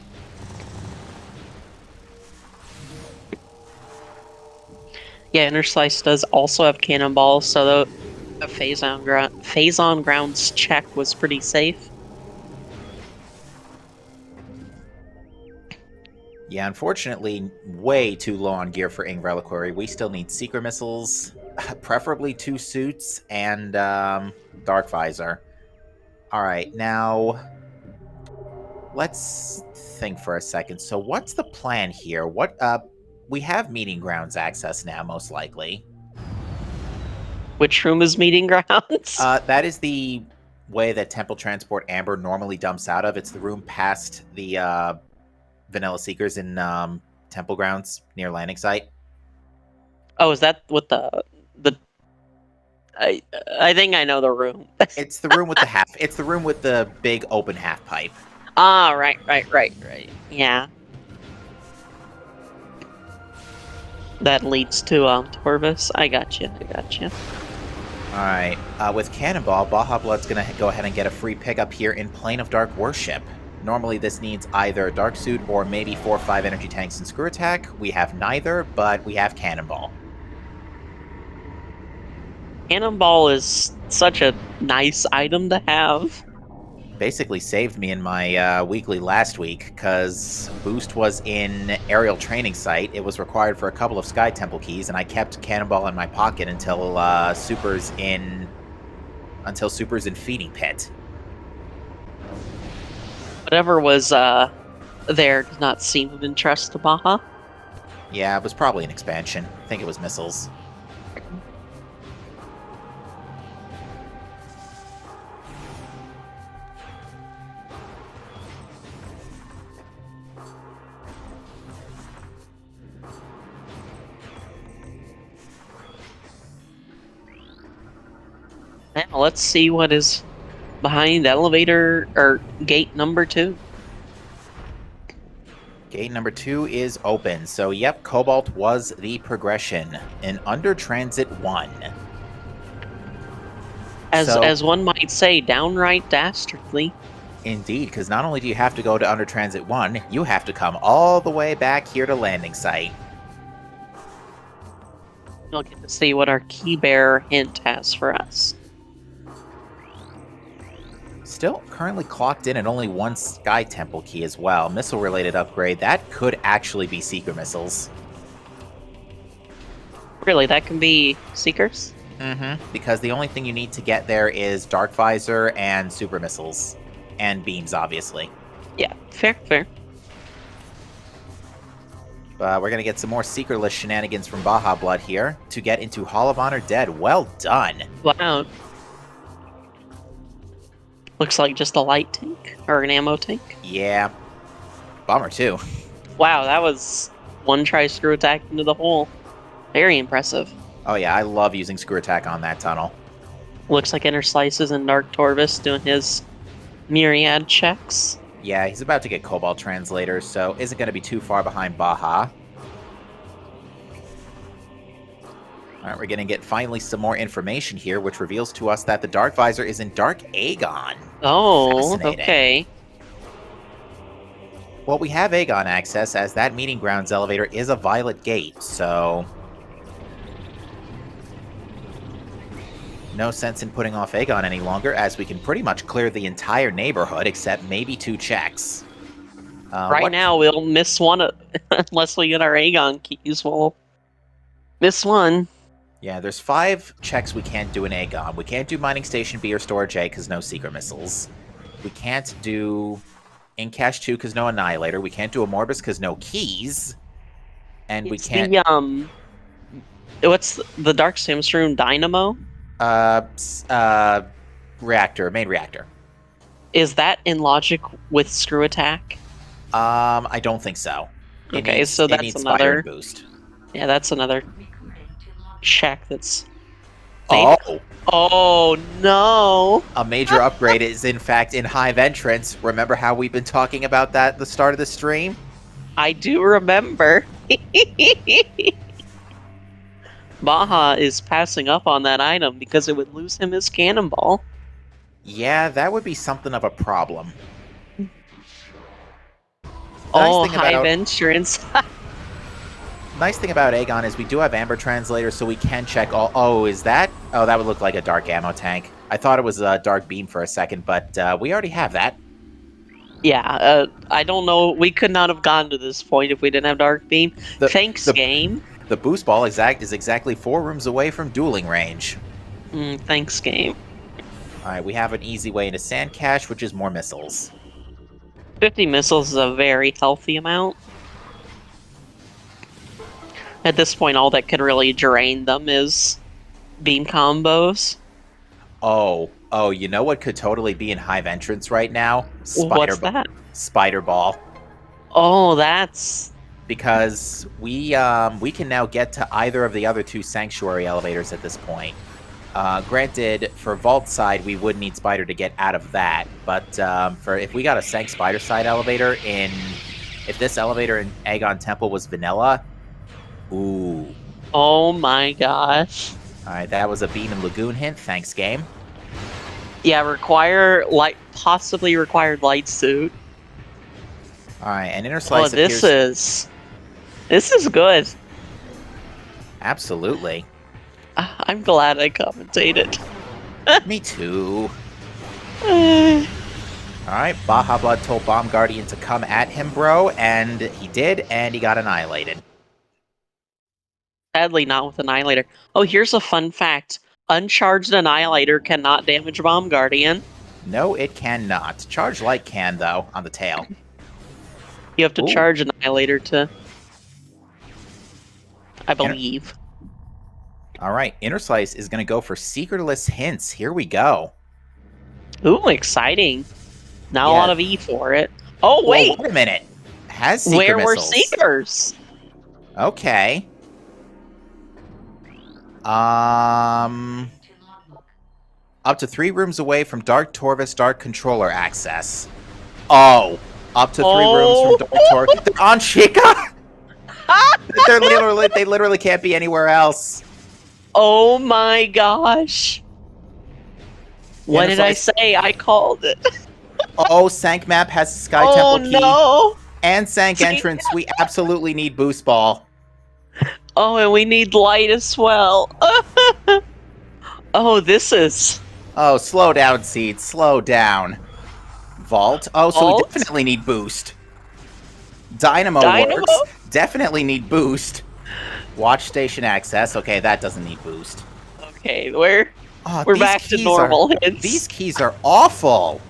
Yeah, Inner Slice does also have Cannonball, so the Phazon Grounds check was pretty safe. Yeah, unfortunately, way too low on gear for Ing Reliquary. We still need Secret Missiles, preferably 2 suits, and Dark Visor. Alright, now let's think for a second. So what's the plan here? We have Meeting Grounds access now, most likely. Which room is Meeting Grounds? That is the way that Temple Transport Amber normally dumps out of. It's the room past the Vanilla Seekers in Temple Grounds near landing site. Oh, is that what the I think I know the room. It's the room with the it's the room with the big open half pipe. Ah, right. Yeah. That leads to Torvus. I got you. Alright, with Cannonball, Baja Blood's gonna go ahead and get a free pickup here in Plane of Dark Worship. Normally this needs either a Dark Suit or maybe 4 or 5 energy tanks and Screw Attack. We have neither, but we have Cannonball. Cannonball is such a nice item to have. Basically saved me in my weekly last week, because Boost was in Aerial Training Site. It was required for a couple of Sky Temple keys, and I kept Cannonball in my pocket until Super's in Feeding Pit. Whatever was there did not seem of interest to Baja. Yeah, it was probably an expansion. I think it was missiles. Now let's see what is behind elevator or gate number 2. Gate number 2 is open. So, yep, Cobalt was the progression in Under Transit 1. As one might say, downright dastardly. Indeed, because not only do you have to go to Under Transit 1, you have to come all the way back here to landing site. We'll get to see what our key bearer hint has for us. Still currently clocked in at only one Sky Temple key as well. Missile-related upgrade. That could actually be Seeker missiles. Really, that can be Seekers? Because the only thing you need to get there is Dark Visor and Super Missiles. And beams, obviously. Yeah, fair. But we're going to get some more Seekerless shenanigans from Baja Blood here to get into Hall of Honor Dead. Well done. Wow. Looks like just a light tank, or an ammo tank. Yeah. Bummer, too. Wow, that was one try screw attack into the hole. Very impressive. Oh yeah, I love using Screw Attack on that tunnel. Looks like Inner Slices and Dark Torvus doing his myriad checks. Yeah, he's about to get Cobalt Translator, so isn't going to be too far behind Baja. Alright, we're going to get finally some more information here, which reveals to us that the Dark Visor is in Dark Aegon. Oh, okay. Well, we have Aegon access, as that Meeting Grounds elevator is a Violet Gate, so... no sense in putting off Aegon any longer, as we can pretty much clear the entire neighborhood, except maybe 2 checks. Right now, we'll miss one, unless we get our Aegon keys, we'll miss one. Yeah, there's 5 checks we can't do in Aegon. We can't do Mining Station B or Storage A because no Seeker Missiles. We can't do Incash 2 because no Annihilator. We can't do Amorbus because no keys. And we can't... what's the Dark Samsroom Dynamo? Reactor, main reactor. Is that in logic with Screw Attack? I don't think so. Okay, so that's another boost. Yeah, that's another check that's... Oh no! A major upgrade is in fact in Hive Entrance. Remember how we've been talking about that at the start of the stream? I do remember. Baja is passing up on that item because it would lose him his cannonball. Yeah, that would be something of a problem. Hive Entrance. Nice thing about Aegon is we do have Amber Translator, so we can check all... oh, is that... oh, that would look like a Dark Ammo tank. I thought it was a Dark Beam for a second, but we already have that. Yeah, I don't know. We could not have gotten to this point if we didn't have Dark Beam. Thanks, game. The boost ball is exactly 4 rooms away from dueling range. Thanks, game. Alright, we have an easy way into Sand Cache, which is more missiles. 50 missiles is a very healthy amount. At this point, all that could really drain them is beam combos. Oh, you know what could totally be in Hive Entrance right now? What's that? Spider Ball. Oh, that's... because we can now get to either of the other 2 Sanctuary elevators at this point. Granted, for Vault side, we would need Spider to get out of that, but if we got a Sank Spider side elevator if this elevator in Aegon Temple was vanilla, ooh. Oh my gosh. Alright, that was a Beam and Lagoon hint. Thanks, game. Yeah, possibly required light suit. Alright, and Inner Slice this is good. Absolutely. I'm glad I commentated. Me too. Alright, Baja Blood told Bomb Guardian to come at him, bro, and he did, and he got annihilated. Sadly, not with Annihilator. Oh, here's a fun fact. Uncharged Annihilator cannot damage Bomb Guardian. No, it cannot. Charge Light can, though, on the tail. You have to Ooh. charge Annihilator to, I Inner- believe. All right, Inner Slice is going to go for Secretless Hints. Here we go. Ooh, exciting. Not a Yeah. lot of E for it. Oh, Well, wait! wait a minute. Has Seeker Where were Missiles. Seekers? Okay. Up to 3 rooms away from Dark Torvus Dark Controller access. Oh. Up to 3 rooms from Oh! Dark Torvus. They're on Chica! They literally can't be anywhere else. Oh my gosh. What Inner did I Slice. say? I called it. Oh, Sank Map has the Sky Oh Temple key. no! And Sank Sank- Entrance. We absolutely need Boost Ball. Oh, and we need light as well. Oh, this is Oh, slow down, Seed. Slow down. Vault. Oh, so we Vault? definitely need Boost. Dynamo works. Definitely need Boost. Watch Station access. Okay, that doesn't need Boost. Okay, we're Oh, back to normal hints. These keys are awful.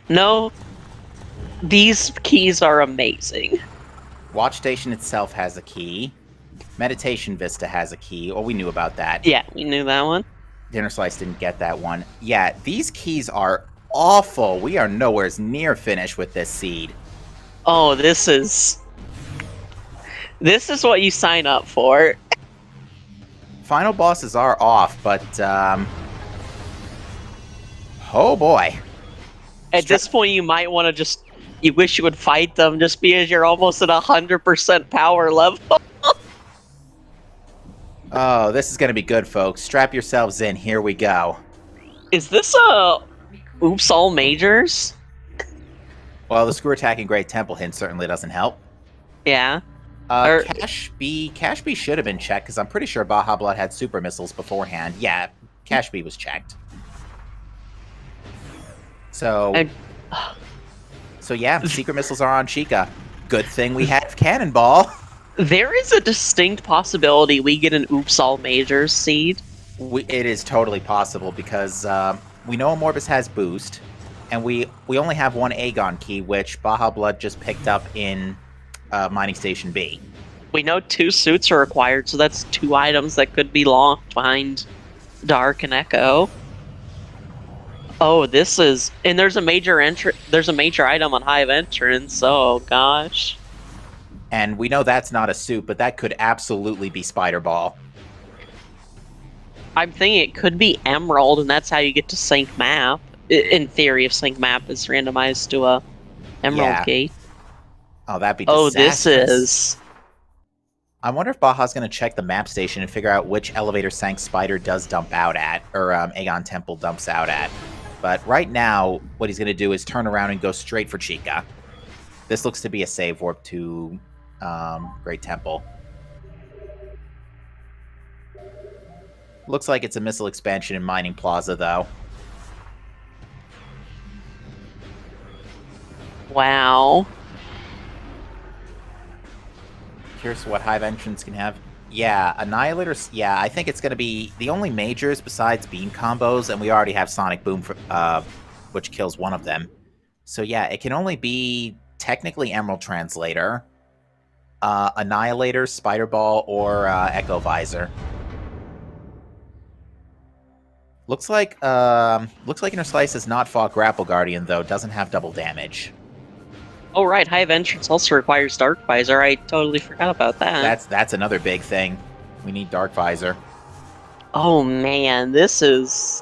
No, these keys are amazing. Watch Station itself has a key. Meditation Vista has a key. Oh, we knew about that. Yeah, we knew that one. Dinner Slice didn't get that one. Yeah, these keys are awful. We are nowhere near finished with this seed. Oh, this is what you sign up for. Final bosses are off, but oh boy. At this point, you might want to you wish you would fight them just because you're almost at 100% power level. Oh, this is going to be good, folks. Strap yourselves in. Here we go. Is this a Oops All Majors? Well, the Screw Attack and Great Temple hint certainly doesn't help. Yeah. Cash B should have been checked, because I'm pretty sure Baja Blood had super missiles beforehand. Yeah, Cash B was checked. So yeah, secret missiles are on Chica. Good thing we have Cannonball. There is a distinct possibility we get an Oops All Majors seed. It is totally possible, because we know Morbus has boost, and we only have one Aegon key, which Baja Blood just picked up in Mining Station B. We know 2 suits are required, so that's 2 items that could be locked behind Dark and Echo. Oh, this is... And there's a major item on Hive Entrance, oh gosh. And we know that's not a suit, but that could absolutely be Spider Ball. I'm thinking it could be Emerald, and that's how you get to Sync Map. In theory, if Sync Map is randomized to a Emerald gate. Oh, that'd be disastrous. disastrous. Oh, this is... I wonder if Baja's going to check the map station and figure out which elevator Sank Spider does dump out at, or Aegon Temple dumps out at. But right now, what he's going to do is turn around and go straight for Chica. This looks to be a save warp to Great Temple. Looks like it's a missile expansion in Mining Plaza, though. Wow. Curious what Hive Entrance can have. Yeah, Annihilator. Yeah, I think it's going to be the only majors besides beam combos, and we already have Sonic Boom, which kills one of them. So yeah, it can only be technically Emerald Translator, Annihilator, Spider Ball, or Echo Visor. Looks like Inner Slice has not fought Grapple Guardian, though. Doesn't have double damage. Oh right, Hive Entrance also requires Dark Visor. I totally forgot about that. That's another big thing. We need Dark Visor. Oh man, this is...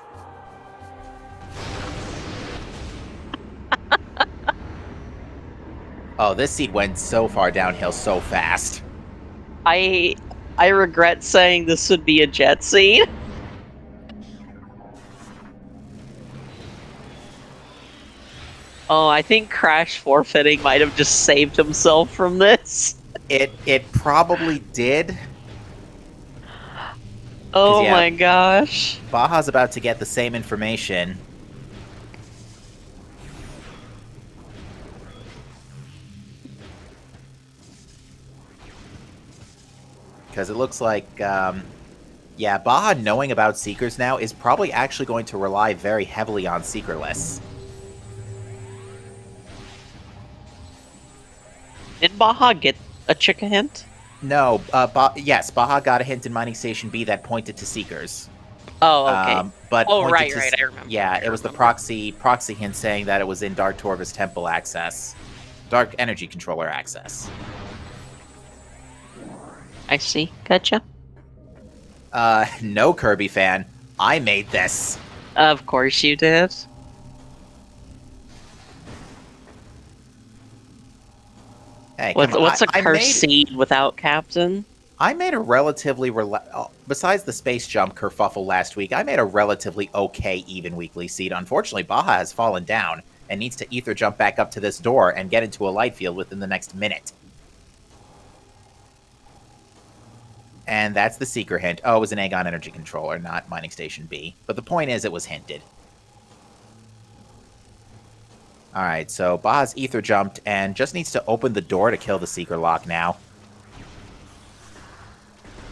Oh, this seed went so far downhill so fast. I regret saying this would be a jet seed. Oh, I think Crash forfeiting might have just saved himself from this. It probably did. Oh yeah, my gosh. Baja's about to get the same information. Because it looks like, Yeah, Baja knowing about Seekers now is probably actually going to rely very heavily on Seekerless. Did Baja get a chicken hint? No, yes, Baja got a hint in Mining Station B that pointed to Seekers. Oh, okay. But Oh, pointed right, to... right, I remember. Yeah, I it was the remember. proxy hint saying that it was in Dark Torvus Temple access. Dark Energy Controller access. I see. Gotcha. No, Kirby fan. I made this. Of course you did. Hey, come on. What's a cursed seed without Captain? I made a relatively... besides the space jump kerfuffle last week, I made a relatively okay even weekly seed. Unfortunately, Baja has fallen down and needs to ether jump back up to this door and get into a light field within the next minute. And that's the Seeker hint. Oh, it was an Aegon Energy Controller, not Mining Station B. But the point is, it was hinted. Alright, so Baja's ether jumped and just needs to open the door to kill the Seeker lock now.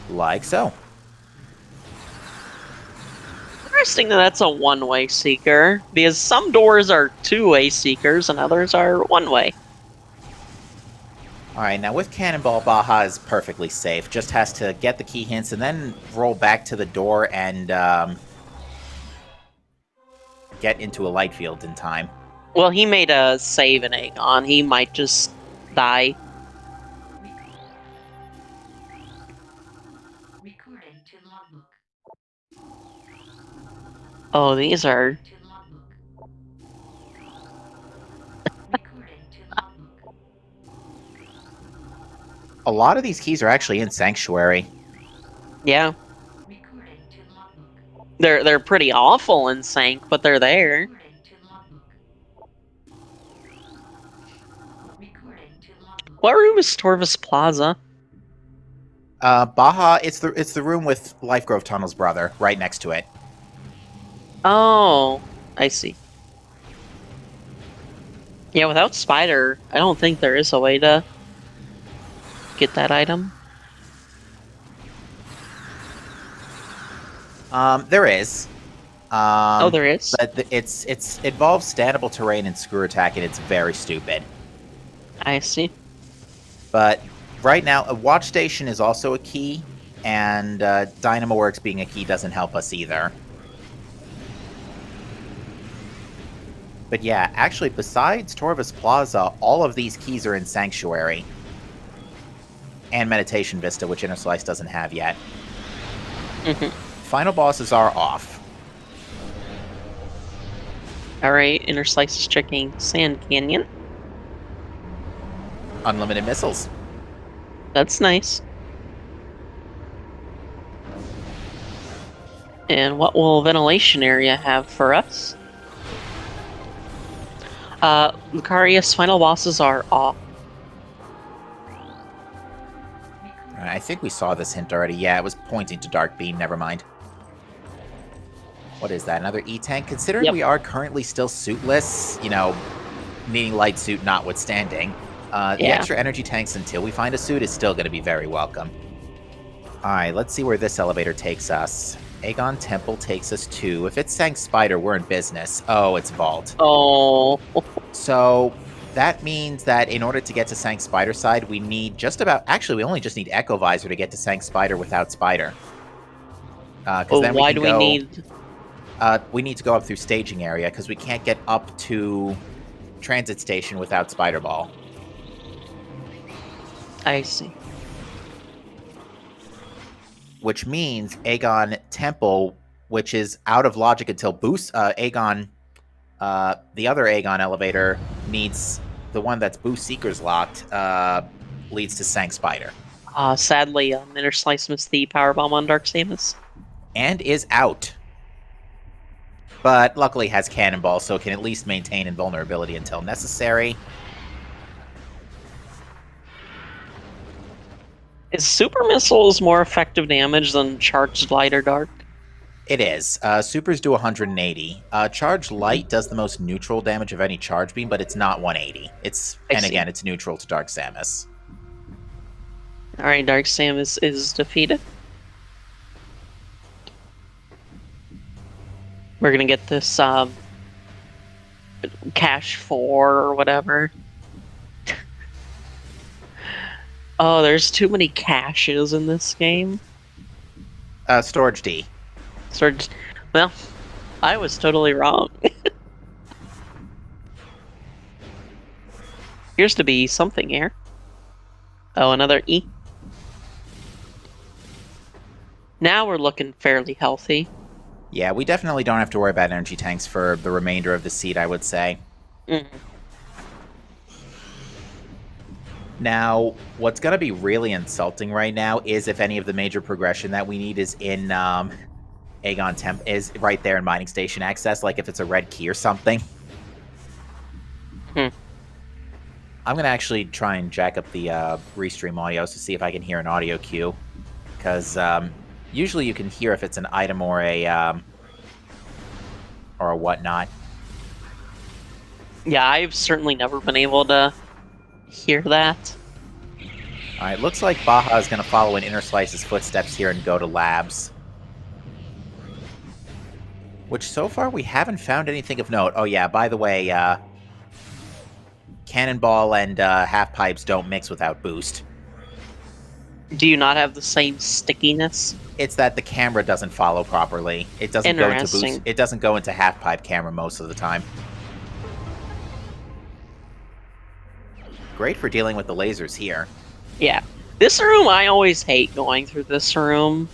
Like so. Interesting that that's a one-way seeker, because some doors are two-way seekers and others are one-way. Alright, now with Cannonball, Baja is perfectly safe. Just has to get the key hints and then roll back to the door and get into a light field in time. Well, he made a save in Aegon. He might just die. Recording to logbook. Oh, these are... To logbook. Recording to logbook. A lot of these keys are actually in Sanctuary. Yeah. Recording to logbook. They're pretty awful in Sank, but they're there. Recording to logbook. Recording to logbook. What room is Torvus Plaza? Baja, it's the room with Life Grove Tunnel's brother, right next to it. Oh, I see. Yeah, without Spider, I don't think there is a way to get that item. There is. Oh, there is? But it involves standable terrain and screw attack, and it's very stupid. I see. But right now, a watch station is also a key, and Dynamo Works being a key doesn't help us either. But yeah, actually, besides Torvus Plaza, all of these keys are in Sanctuary. And Meditation Vista, which Inner Slice doesn't have yet. Final bosses are off. Alright, Inner Slice is checking Sand Canyon. Unlimited missiles. That's nice. And what will Ventilation Area have for us? Lucaria's final bosses are off. I think we saw this hint already. Yeah, it was pointing to Dark Beam. Never mind. What is that? Another E-Tank? Considering we are currently still suitless, you know, needing light suit notwithstanding, the extra energy tanks until we find a suit is still going to be very welcome. Alright, let's see where this elevator takes us. Aegon Temple takes us to... If it's Sang Spider, we're in business. Oh, it's Vault. Oh. So that means that in order to get to Sang Spider side, we need just about... Actually, we only just need Echo Visor to get to Sang Spider without Spider. Well, then why do we need... we need to go up through staging area, because we can't get up to Transit Station without Spider Ball. I see. Which means Aegon Temple, which is out of logic until Boost... Aegon... the other Aegon elevator needs... The one that's Boost Seekers locked, leads to Sang Spider. Sadly, Inner Slice missed the Powerbomb on Dark Samus. And is out. But luckily has Cannonball, so it can at least maintain invulnerability until necessary. Is Super Missiles more effective damage than Charged Light or Dark? It is. Supers do 180. Charge Light does the most neutral damage of any Charge Beam, but it's not 180. Again, it's neutral to Dark Samus. Alright, Dark Samus is defeated. We're gonna get this cache 4 or whatever. Oh, there's too many caches in this game. Storage D. Well, I was totally wrong. Appears to be something here. Oh, another E. Now we're looking fairly healthy. Yeah, we definitely don't have to worry about energy tanks for the remainder of the seed, I would say. Mm-hmm. Now, what's going to be really insulting right now is if any of the major progression that we need is in Aegon Temp is right there in Mining Station Access, like if it's a red key or something. Hmm. I'm going to actually try and jack up the restream audio to see if I can hear an audio cue. Because usually you can hear if it's an item or a whatnot. Yeah, I've certainly never been able to hear that. Alright, looks like Baja is going to follow in Inner Slice's footsteps here and go to Labs. Which, so far, we haven't found anything of note. Oh yeah, by the way, Cannonball and Half-Pipes don't mix without boost. Do you not have the same stickiness? It's that the camera doesn't follow properly. It doesn't go into boost. Interesting. It doesn't go into Half-Pipe camera most of the time. Great for dealing with the lasers here. Yeah. This room, I always hate going through this room.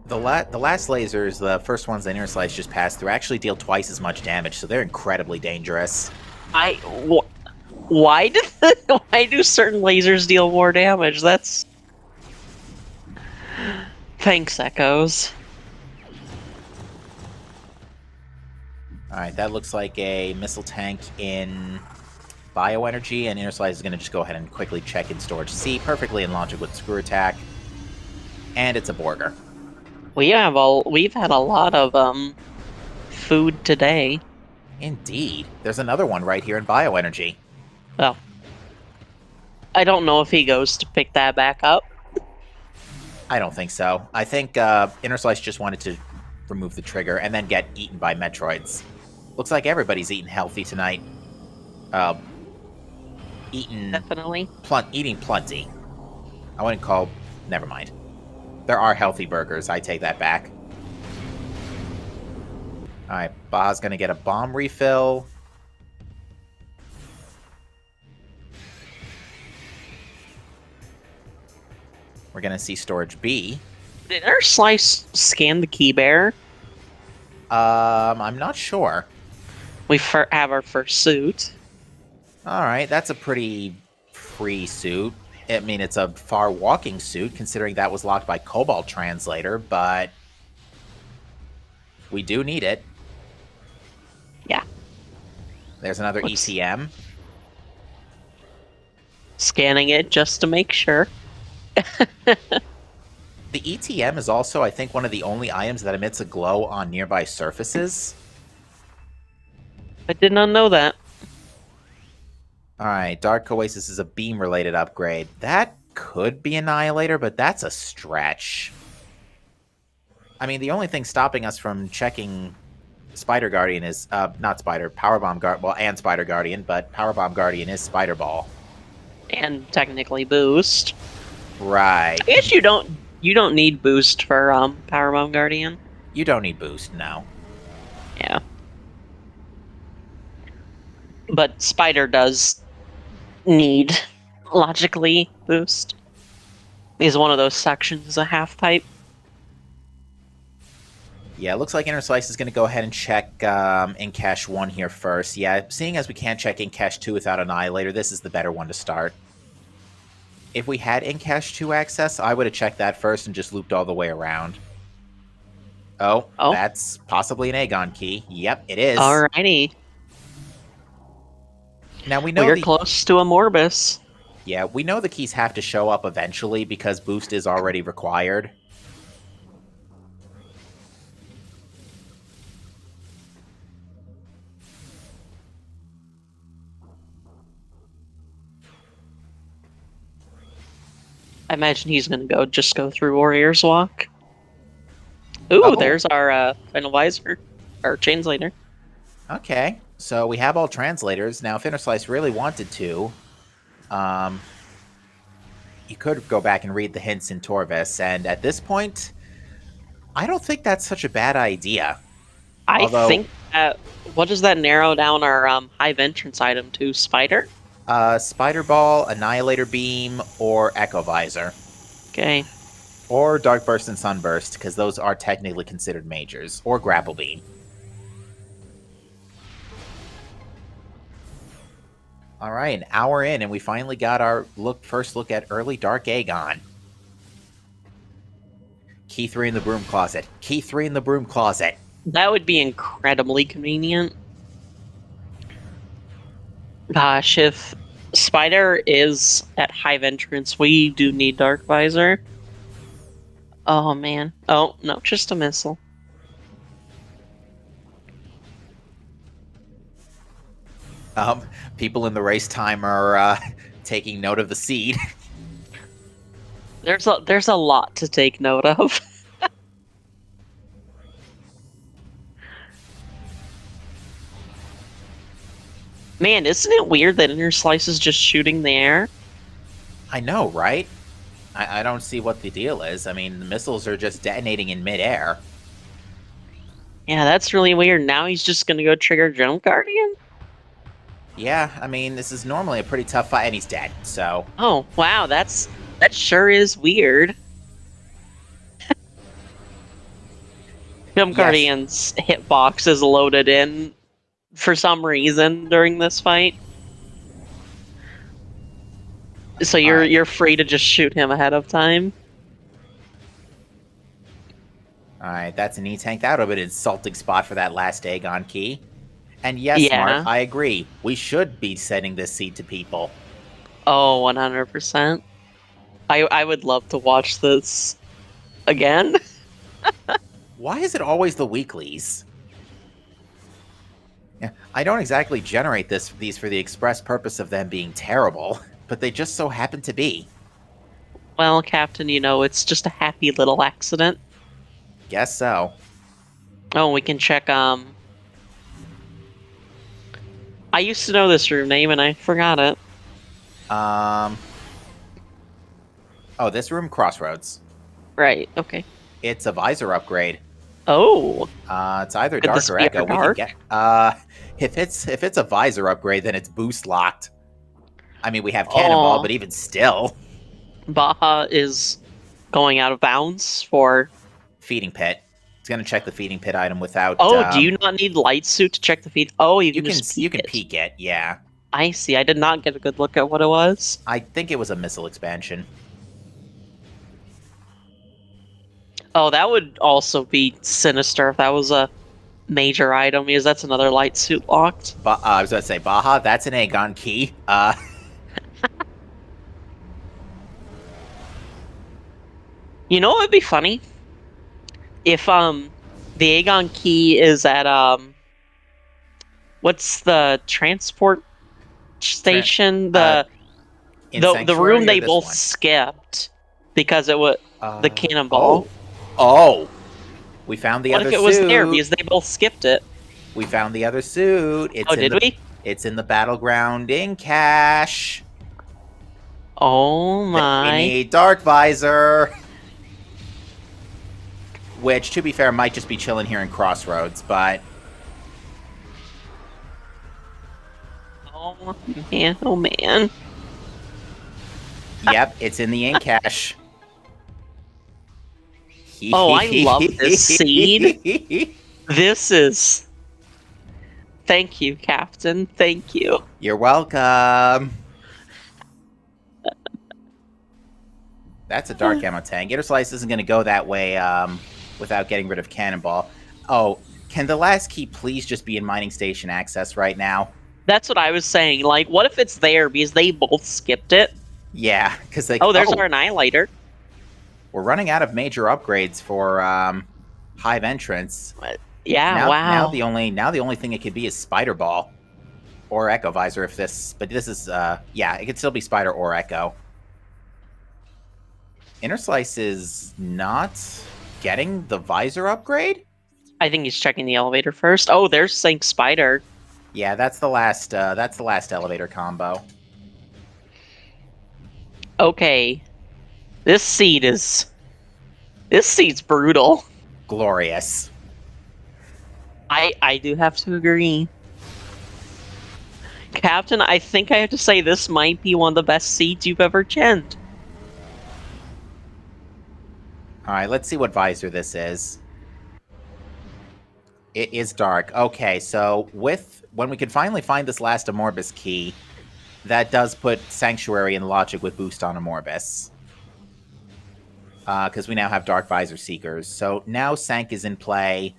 The last lasers, the first ones that Inner Slice just passed through, actually deal twice as much damage, so they're incredibly dangerous. Why why do certain lasers deal more damage? That's... Thanks, Echoes. Alright, that looks like a missile tank in bioenergy, and Inner Slice is going to just go ahead and quickly check in storage C, perfectly in logic with Screw Attack. And it's a Borger. We've had a lot of food today. Indeed. There's another one right here in bioenergy. Well, I don't know if he goes to pick that back up. I don't think so. I think Inner Slice just wanted to remove the trigger and then get eaten by Metroids. Looks like everybody's eating healthy tonight. Definitely. Eating plenty. I wouldn't call... Never mind. There are healthy burgers. I take that back. Alright, Ba's gonna get a bomb refill. We're gonna see storage B. Did our Slice scan the key bear? I'm not sure. We have our first suit. Alright, that's a pretty free suit. I mean, it's a far walking suit, considering that was locked by Cobalt Translator, but we do need it. Yeah. There's another Whoops. ETM. Scanning it just to make sure. The ETM is also, I think, one of the only items that emits a glow on nearby surfaces. I did not know that. Alright, Dark Oasis is a beam-related upgrade. That could be Annihilator, but that's a stretch. I mean, the only thing stopping us from checking Spider Guardian is... not Spider, Powerbomb Guardian. Well, and Spider Guardian, but Powerbomb Guardian is Spider Ball. And technically boost. Right. I guess you don't need boost for Powerbomb Guardian. You don't need boost, no. Yeah. But Spider does need, logically, boost. Is one of those sections a half pipe? Yeah, it looks like Inner Slice is going to go ahead and check in Cache 1 here first. Yeah, seeing as we can't check in Cache 2 without Annihilator, this is the better one to start. If we had in Cache 2 access, I would have checked that first and just looped all the way around. Oh, that's possibly an Aegon key. Yep, it is. Alrighty. Now we know we're close to a Morbus. Yeah, we know the keys have to show up eventually because boost is already required. I imagine he's gonna just go through Warrior's Walk. Ooh, Oh, there's our finalizer, our translator. okay. So we have all translators. Now, if Interslice really wanted to, um, you could go back and read the hints in Torvus, and at this point, I don't think that's such a bad idea. I Although, think that what does that narrow down our hive entrance item to? Spider? Spider Ball, Annihilator Beam, or Echo Visor. Okay. Or Dark Burst and Sunburst, because those are technically considered majors. Or Grapple Beam. Alright, an hour in, and we finally got our first look at early Dark Aegon. Key 3 in the broom closet. Key 3 in the broom closet. That would be incredibly convenient. Gosh, if Spider is at hive entrance, we do need Dark Visor. Oh man. Oh, no, just a missile. People in the race time are taking note of the seed. There's a lot to take note of. Man, isn't it weird that Interslice is just shooting the air? I know, right? I don't see what the deal is. I mean, the missiles are just detonating in midair. Yeah, that's really weird. Now he's just gonna go trigger Jump Guardian? Yeah, I mean, this is normally a pretty tough fight, and he's dead, so... Oh, wow, that sure is weird. Jump Guardian's hitbox is loaded in for some reason during this fight. So you're free to just shoot him ahead of time. Alright, that's an E-Tank. That would have been an insulting spot for that last Aegon key. And yes, Yeah. Mark, I agree. We should be sending this seed to people. Oh, 100%. I would love to watch this again. Why is it always the weeklies? Yeah, I don't exactly generate these for the express purpose of them being terrible, but they just so happen to be. Well, Captain, it's just a happy little accident. Guess so. Oh, we can check, I used to know this room name and I forgot it. Oh, this room, Crossroads. Right, okay. It's a visor upgrade. Oh. It's either Could dark this or be echo. our We can get. If it's a visor upgrade, then it's boost locked. I mean, we have cannonball, but even still, Baja is going out of bounds for feeding pit. It's gonna check the feeding pit item without. Oh, do you not need light suit to check the feed? Oh, you can just peek you can it. peek it. Yeah. I see. I did not get a good look at what it was. I think it was a missile expansion. Oh, that would also be sinister if that was a major item, because that's another light suit locked. I was going to say, Baja, that's an Aegon key. You know what would be funny? If the Aegon key is at what's the transport station? The room they both skipped because it was the cannonball. Oh, we found the other suit. What if it was there because they both skipped it? We found the other suit. Did we? It's in the battleground in cache. Oh my! We need Dark Visor. Which, to be fair, might just be chilling here in Crossroads, but... Oh man, oh man. Yep, it's in the ink cache. Oh, I love this seed. This is... Thank you, Captain. Thank you. You're welcome. That's a dark ammo tank. Interslice isn't going to go that way without getting rid of Cannonball. Oh, can the last key please just be in mining station access right now? That's what I was saying. Like, what if it's there because they both skipped it? Yeah, because they... Oh, there's our Annihilator. We're running out of major upgrades for Hive entrance. Yeah, wow. Now the only thing it could be is Spider Ball. Or Echo Visor if this... But this is... yeah, it could still be Spider or Echo. Interslice is not getting the visor upgrade? I think he's checking the elevator first. Oh, there's Sync Spider. Yeah, that's the last elevator combo. Okay. This seed's brutal. Glorious. I do have to agree. Captain, I think I have to say this might be one of the best seeds you've ever genned. Alright, let's see what visor this is. It is dark. Okay, so when we can finally find this last Amorbis key, that does put Sanctuary in logic with boost on Amorbis. Because we now have Dark Visor Seekers. So now Sank is in play.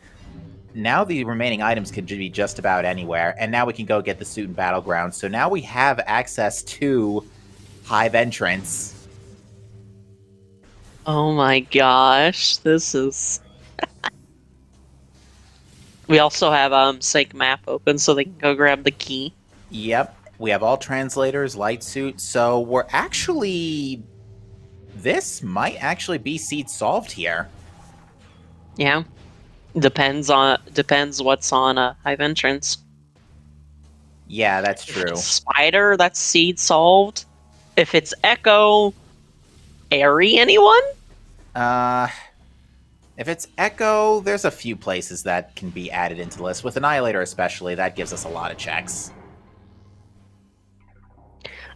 Now the remaining items can be just about anywhere. And now we can go get the suit in Battleground. So now we have access to Hive entrance. Oh my gosh, this is... We also have Sync Map open so they can go grab the key. Yep. We have all translators, light suit. So we're actually... This might actually be seed solved here. Yeah. Depends what's on Hive entrance. Yeah, that's If true. it's Spider, that's seed solved. If it's Echo, Airy, anyone? If it's Echo, there's a few places that can be added into the list. With Annihilator especially, that gives us a lot of checks.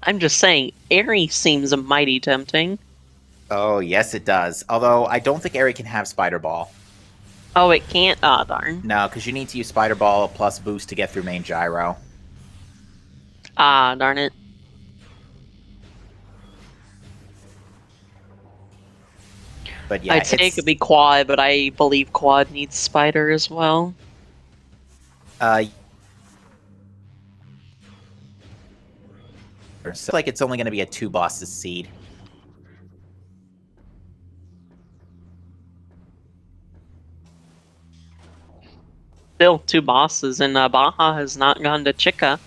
I'm just saying, Airy seems mighty tempting. Oh, yes it does. Although, I don't think Airy can have Spider Ball. Oh, it can't? Ah, darn. No, because you need to use Spider Ball plus boost to get through main gyro. Ah, darn it. But yeah, I'd say it could be Quad, but I believe Quad needs Spider as well. So like it's only going to be a 2 bosses seed. Still 2 bosses, and Baja has not gone to Chica.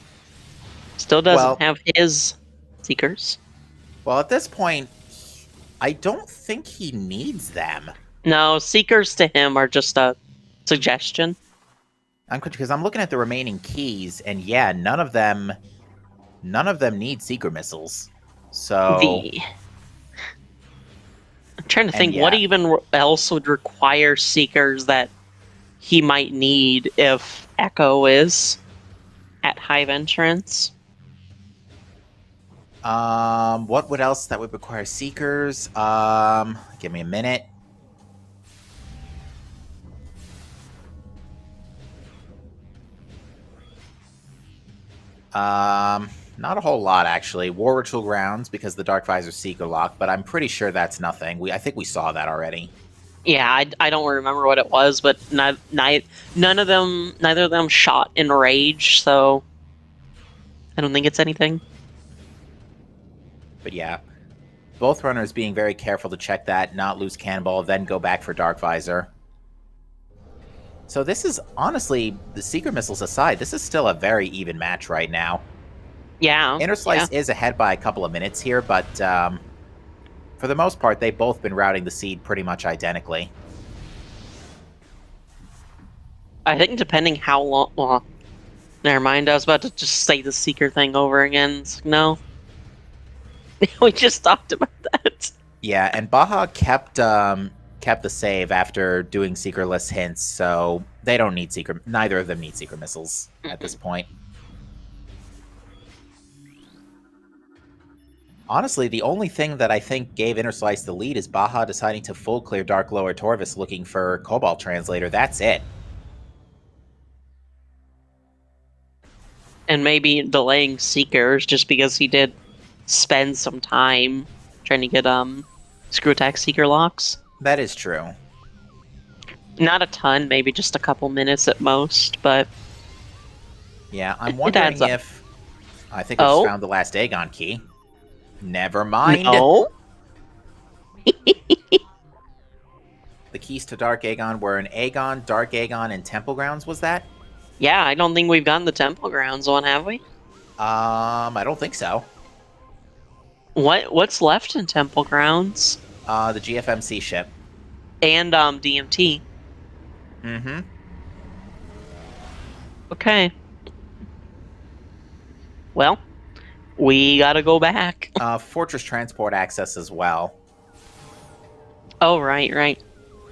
Still doesn't have his Seekers. Well, at this point, I don't think he needs them. No, Seekers to him are just a suggestion. Because I'm looking at the remaining keys, and yeah, none of them need Seeker missiles. So I'm trying to think what even else would require Seekers that he might need if Echo is at Hive entrance. What would else that would require Seekers? Give me a minute. Not a whole lot actually. War Ritual Grounds because the Dark Visor Seeker lock, but I'm pretty sure that's nothing. I think we saw that already. Yeah, I don't remember what it was, but neither of them shot in rage, so I don't think it's anything. But yeah, both runners being very careful to check that, not lose Cannonball, then go back for Dark Visor. So this is, honestly, the Seeker missiles aside, this is still a very even match right now. Yeah. Inner Slice is ahead by a couple of minutes here, but for the most part, they've both been routing the seed pretty much identically. I think depending how long... Well, never mind, I was about to just say the Seeker thing over again. It's like, no. We just talked about that. Yeah, and Baja kept the save after doing Seekerless hints, so they don't need Seeker... Neither of them need Seeker missiles at this point. Honestly, the only thing that I think gave Inner Slice the lead is Baja deciding to full clear Dark Lower Torvus looking for Cobalt Translator. That's it. And maybe delaying Seekers just because he did spend some time trying to get Screw Attack Seeker locks. That is true. Not a ton, maybe just a couple minutes at most, but... Yeah, I'm wondering if... I think I just found the last Aegon key. Never mind. No. The keys to Dark Aegon were an Aegon, Dark Aegon, and Temple Grounds, was that? Yeah, I don't think we've gotten the Temple Grounds one, have we? I don't think so. What's left in Temple Grounds? The GFMC ship. And DMT. Mm-hmm. Okay. Well, we gotta go back. Fortress transport access as well. Oh, right.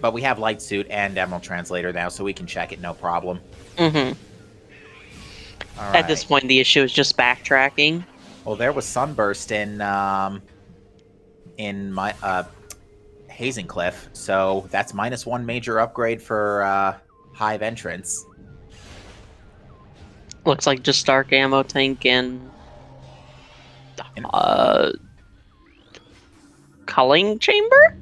But we have Light Suit and Emerald Translator now, so we can check it, no problem. Mm-hmm. All At this right. point, the issue is just backtracking. Well, there was Sunburst in my Hazing Cliff, so that's -1 major upgrade for Hive entrance. Looks like just Dark Ammo Tank and uh, Culling Chamber?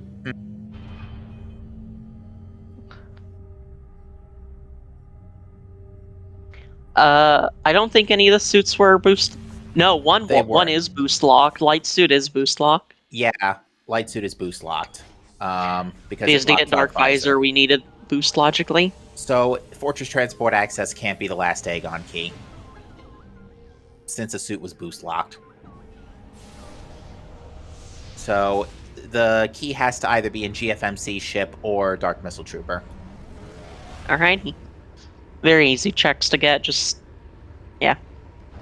I don't think any of the suits were boost. No, one were. is boost locked. Light suit is boost locked. Yeah, Light Suit is boost locked. Because Because it to locked get Dark Visor, we needed boost logically. So Fortress Transport access can't be the last Aegon key, since a suit was boost locked. So the key has to either be in GFMC ship or Dark Missile Trooper. Alrighty. Very easy checks to get, just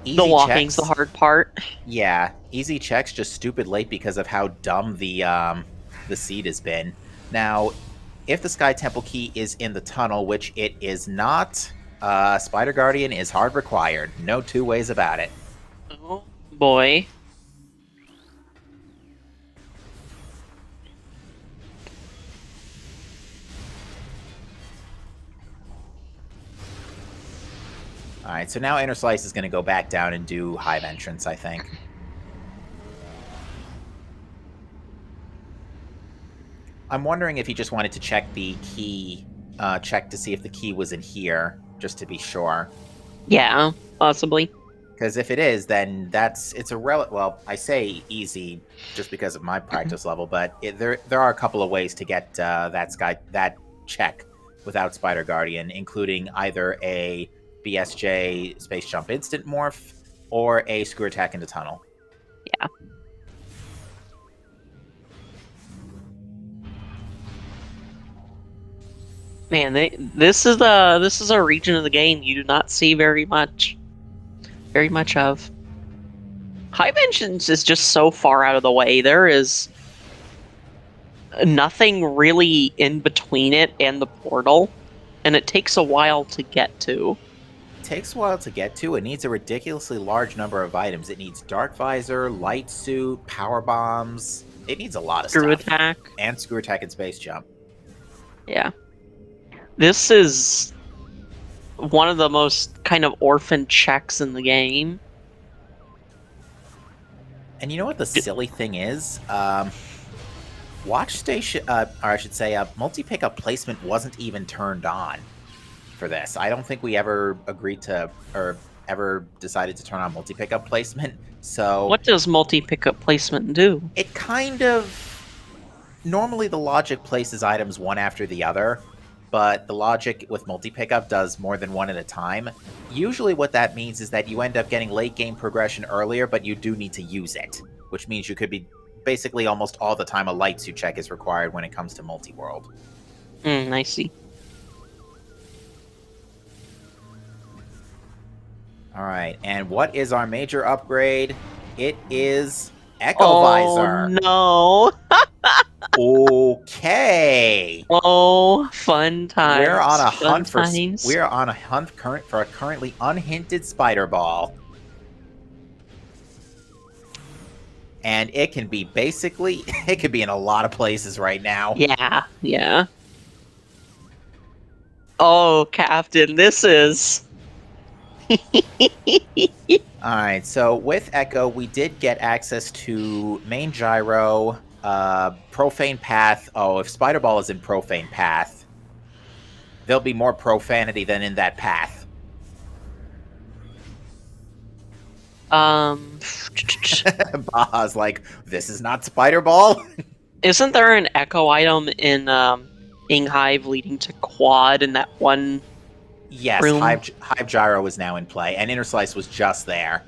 Easy the walking's checks, the hard part. Yeah, easy checks, just stupid late because of how dumb the seed has been. Now, if the Sky Temple key is in the tunnel, which it is not, Spider Guardian is hard required. No two ways about it. Oh boy. Alright, so now Inner Slice is going to go back down and do Hive Entrance, I think. I'm wondering if he just wanted to check the key, check to see if the key was in here, just to be sure. Yeah, possibly. Because if it is, then it's a well, I say easy just because of my practice level, but there are a couple of ways to get that check without Spider Guardian, including either a BSJ Space Jump Instant Morph or a Screw Attack into Tunnel. Yeah. Man, this is a region of the game you do not see very much of. Hive Entrance is just so far out of the way. There is nothing really in between it and the portal, and it takes a while to get to. It takes a while to get to. It needs a ridiculously large number of items. It needs Dark Visor, Light Suit, Power Bombs. It needs a lot of Screw stuff. Attack. And Screw Attack and Space Jump. Yeah. This is one of the most kind of orphan checks in the game. And you know what the silly thing is? Watch Station, or I should say, multi-pickup placement wasn't even turned on for this. I don't think we ever agreed to, or ever decided to turn on multi-pickup placement. So what does multi-pickup placement do? It kind of... Normally the logic places items one after the other, but the logic with multi-pickup does more than one at a time. Usually what that means is that you end up getting late game progression earlier, but you do need to use it, which means you could be basically almost all the time a light suit check is required when it comes to multi-world. I see. Alright, and what is our major upgrade? It is Echo Visor. No. Okay. Oh, fun times. We're on a hunt for a currently unhinted Spider Ball. And it can be it could be in a lot of places right now. Yeah. Oh, Captain, this is... Alright, so with Echo, we did get access to Main Gyro, Profane Path. Oh, if Spider Ball is in Profane Path, there'll be more profanity than in that path. Baja's like, this is not Spider Ball? Isn't there an Echo item in Hive leading to Quad in that one? Yes, room? Hive Gyro is now in play, and Inner Slice was just there.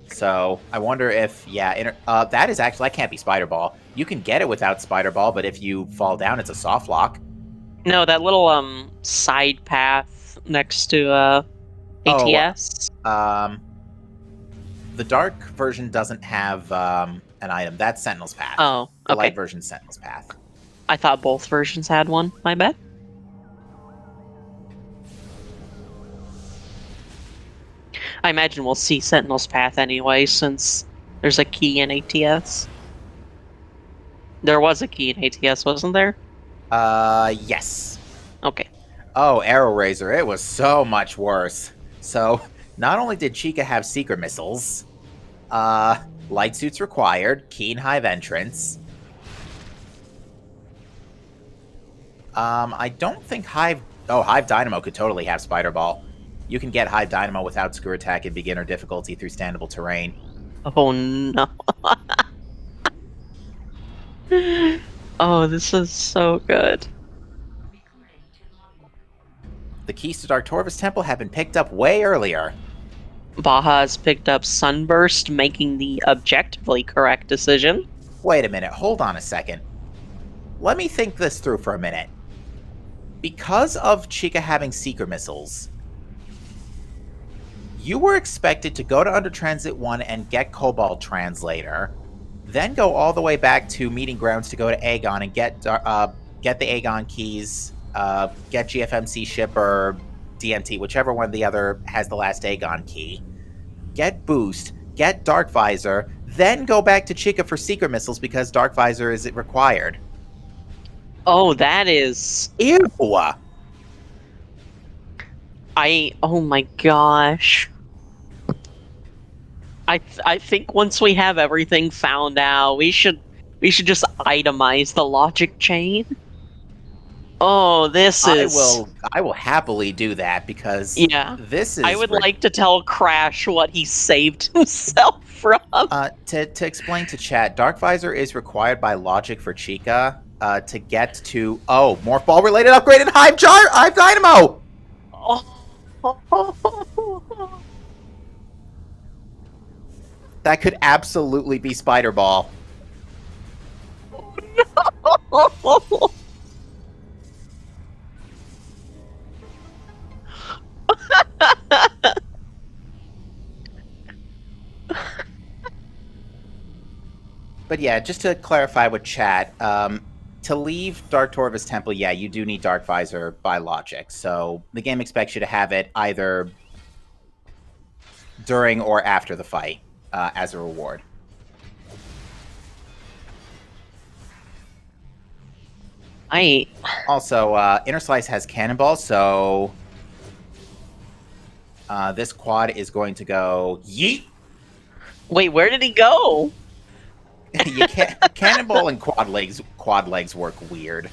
So I wonder if, that is actually, that can't be Spider Ball. You can get it without Spider Ball, but if you fall down, it's a soft lock. No, that little side path next to Oh, ATS. the dark version doesn't have an item. That's Sentinel's Path. Oh, The light okay. version's Sentinel's Path. I thought both versions had one. My bad. I imagine we'll see Sentinel's Path anyway, since there's a key in ATS. There was a key in ATS, wasn't there? Yes. Okay. Oh, Arrow Razor, it was so much worse. So, not only did Chica have secret missiles, light suits required, keen hive entrance. I don't think Hive... Oh, Hive Dynamo could totally have Spider Ball. You can get Hive Dynamo without Screw Attack in beginner difficulty through standable terrain. Oh no. Oh, this is so good. Recording to logbook. The keys to Dark Torvus Temple have been picked up way earlier. Baja has picked up Sunburst, making the objectively correct decision. Wait a minute, hold on a second. Let me think this through for a minute. Because of Chica having secret missiles, you were expected to go to Under Transit 1 and get Cobalt Translator, then go all the way back to Meeting Grounds to go to Aegon and get the Aegon keys, get GFMC ship or DMT, whichever one the other has the last Aegon key, get Boost, get Dark Visor, then go back to Chica for secret missiles because Dark Visor is required. Oh, that is... Ew! Oh my gosh. I think once we have everything found out, we should just itemize the logic chain. Oh, this is... I will happily do that because Yeah. this is... I would like to tell Crash what he saved himself from. To explain to chat, Dark Visor is required by logic for Chica to get to... Oh, Morph Ball related upgrade in Hive Dynamo! Oh. That could absolutely be Spider Ball. No. But yeah, just to clarify with chat, to leave Dark Torvus Temple, yeah, you do need Dark Visor by logic. So the game expects you to have it either during or after the fight as a reward. Also, Inner Slice has Cannonball, so this quad is going to go yeet. Wait, where did he go? You can't Cannonball and quad legs work weird.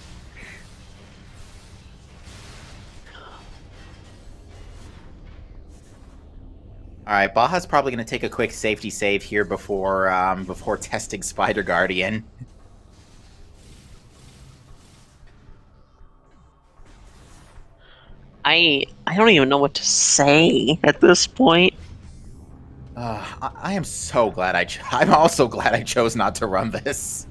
All right, Baja's probably going to take a quick safety save here before testing Spider Guardian. I don't even know what to say at this point. I am so glad I'm also glad I chose not to run this.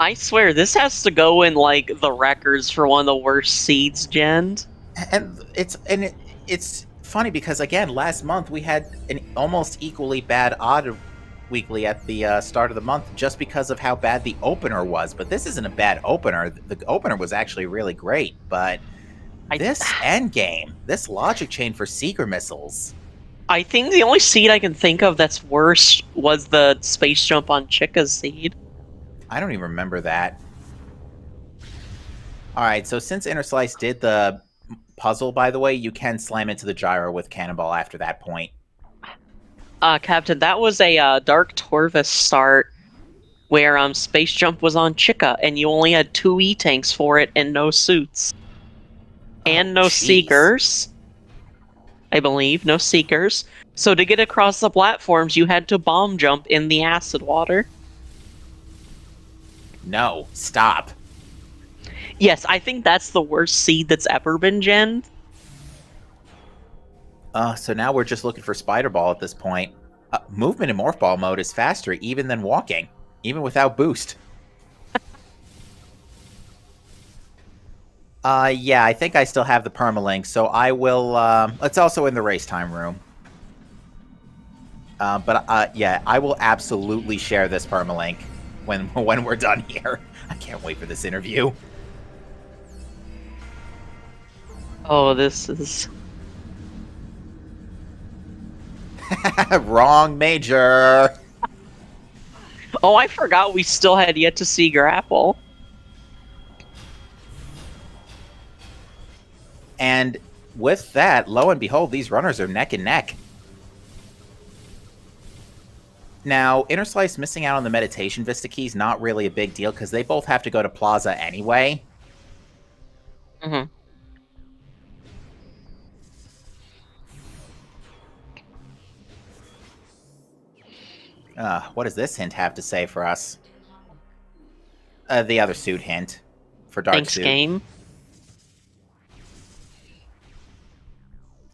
I swear, this has to go in, like, the records for one of the worst seeds gens. And it's funny because, again, last month we had an almost equally bad odd weekly at the start of the month just because of how bad the opener was. But this isn't a bad opener. The opener was actually really great, but this endgame, this logic chain for secret missiles... I think the only seed I can think of that's worse was the space jump on Chica's seed. I don't even remember that. Alright, so since Inner Slice did the puzzle, by the way, you can slam into the gyro with Cannonball after that point. Captain, that was a Dark Torvus start where space jump was on Chica, and you only had 2 E-tanks for it and no suits. And no Seekers. I believe, no Seekers. So to get across the platforms, you had to bomb jump in the acid water. No, stop. Yes, I think that's the worst seed that's ever been genned. So now we're just looking for Spider Ball at this point. Movement in Morph Ball mode is faster even than walking, even without boost. Yeah, I think I still have the permalink, so I will. It's also in the race time room. Yeah, I will absolutely share this permalink when we're done here. I can't wait for this interview. Oh, this is... Wrong major. Oh, I forgot we still had yet to see Grapple. And with that, lo and behold, these runners are neck and neck. Now, Inner Slice missing out on the meditation Vista keys, not really a big deal, because they both have to go to Plaza anyway. Mm-hmm. What does this hint have to say for us? The other suit hint for Dark Thanks, Suit. game.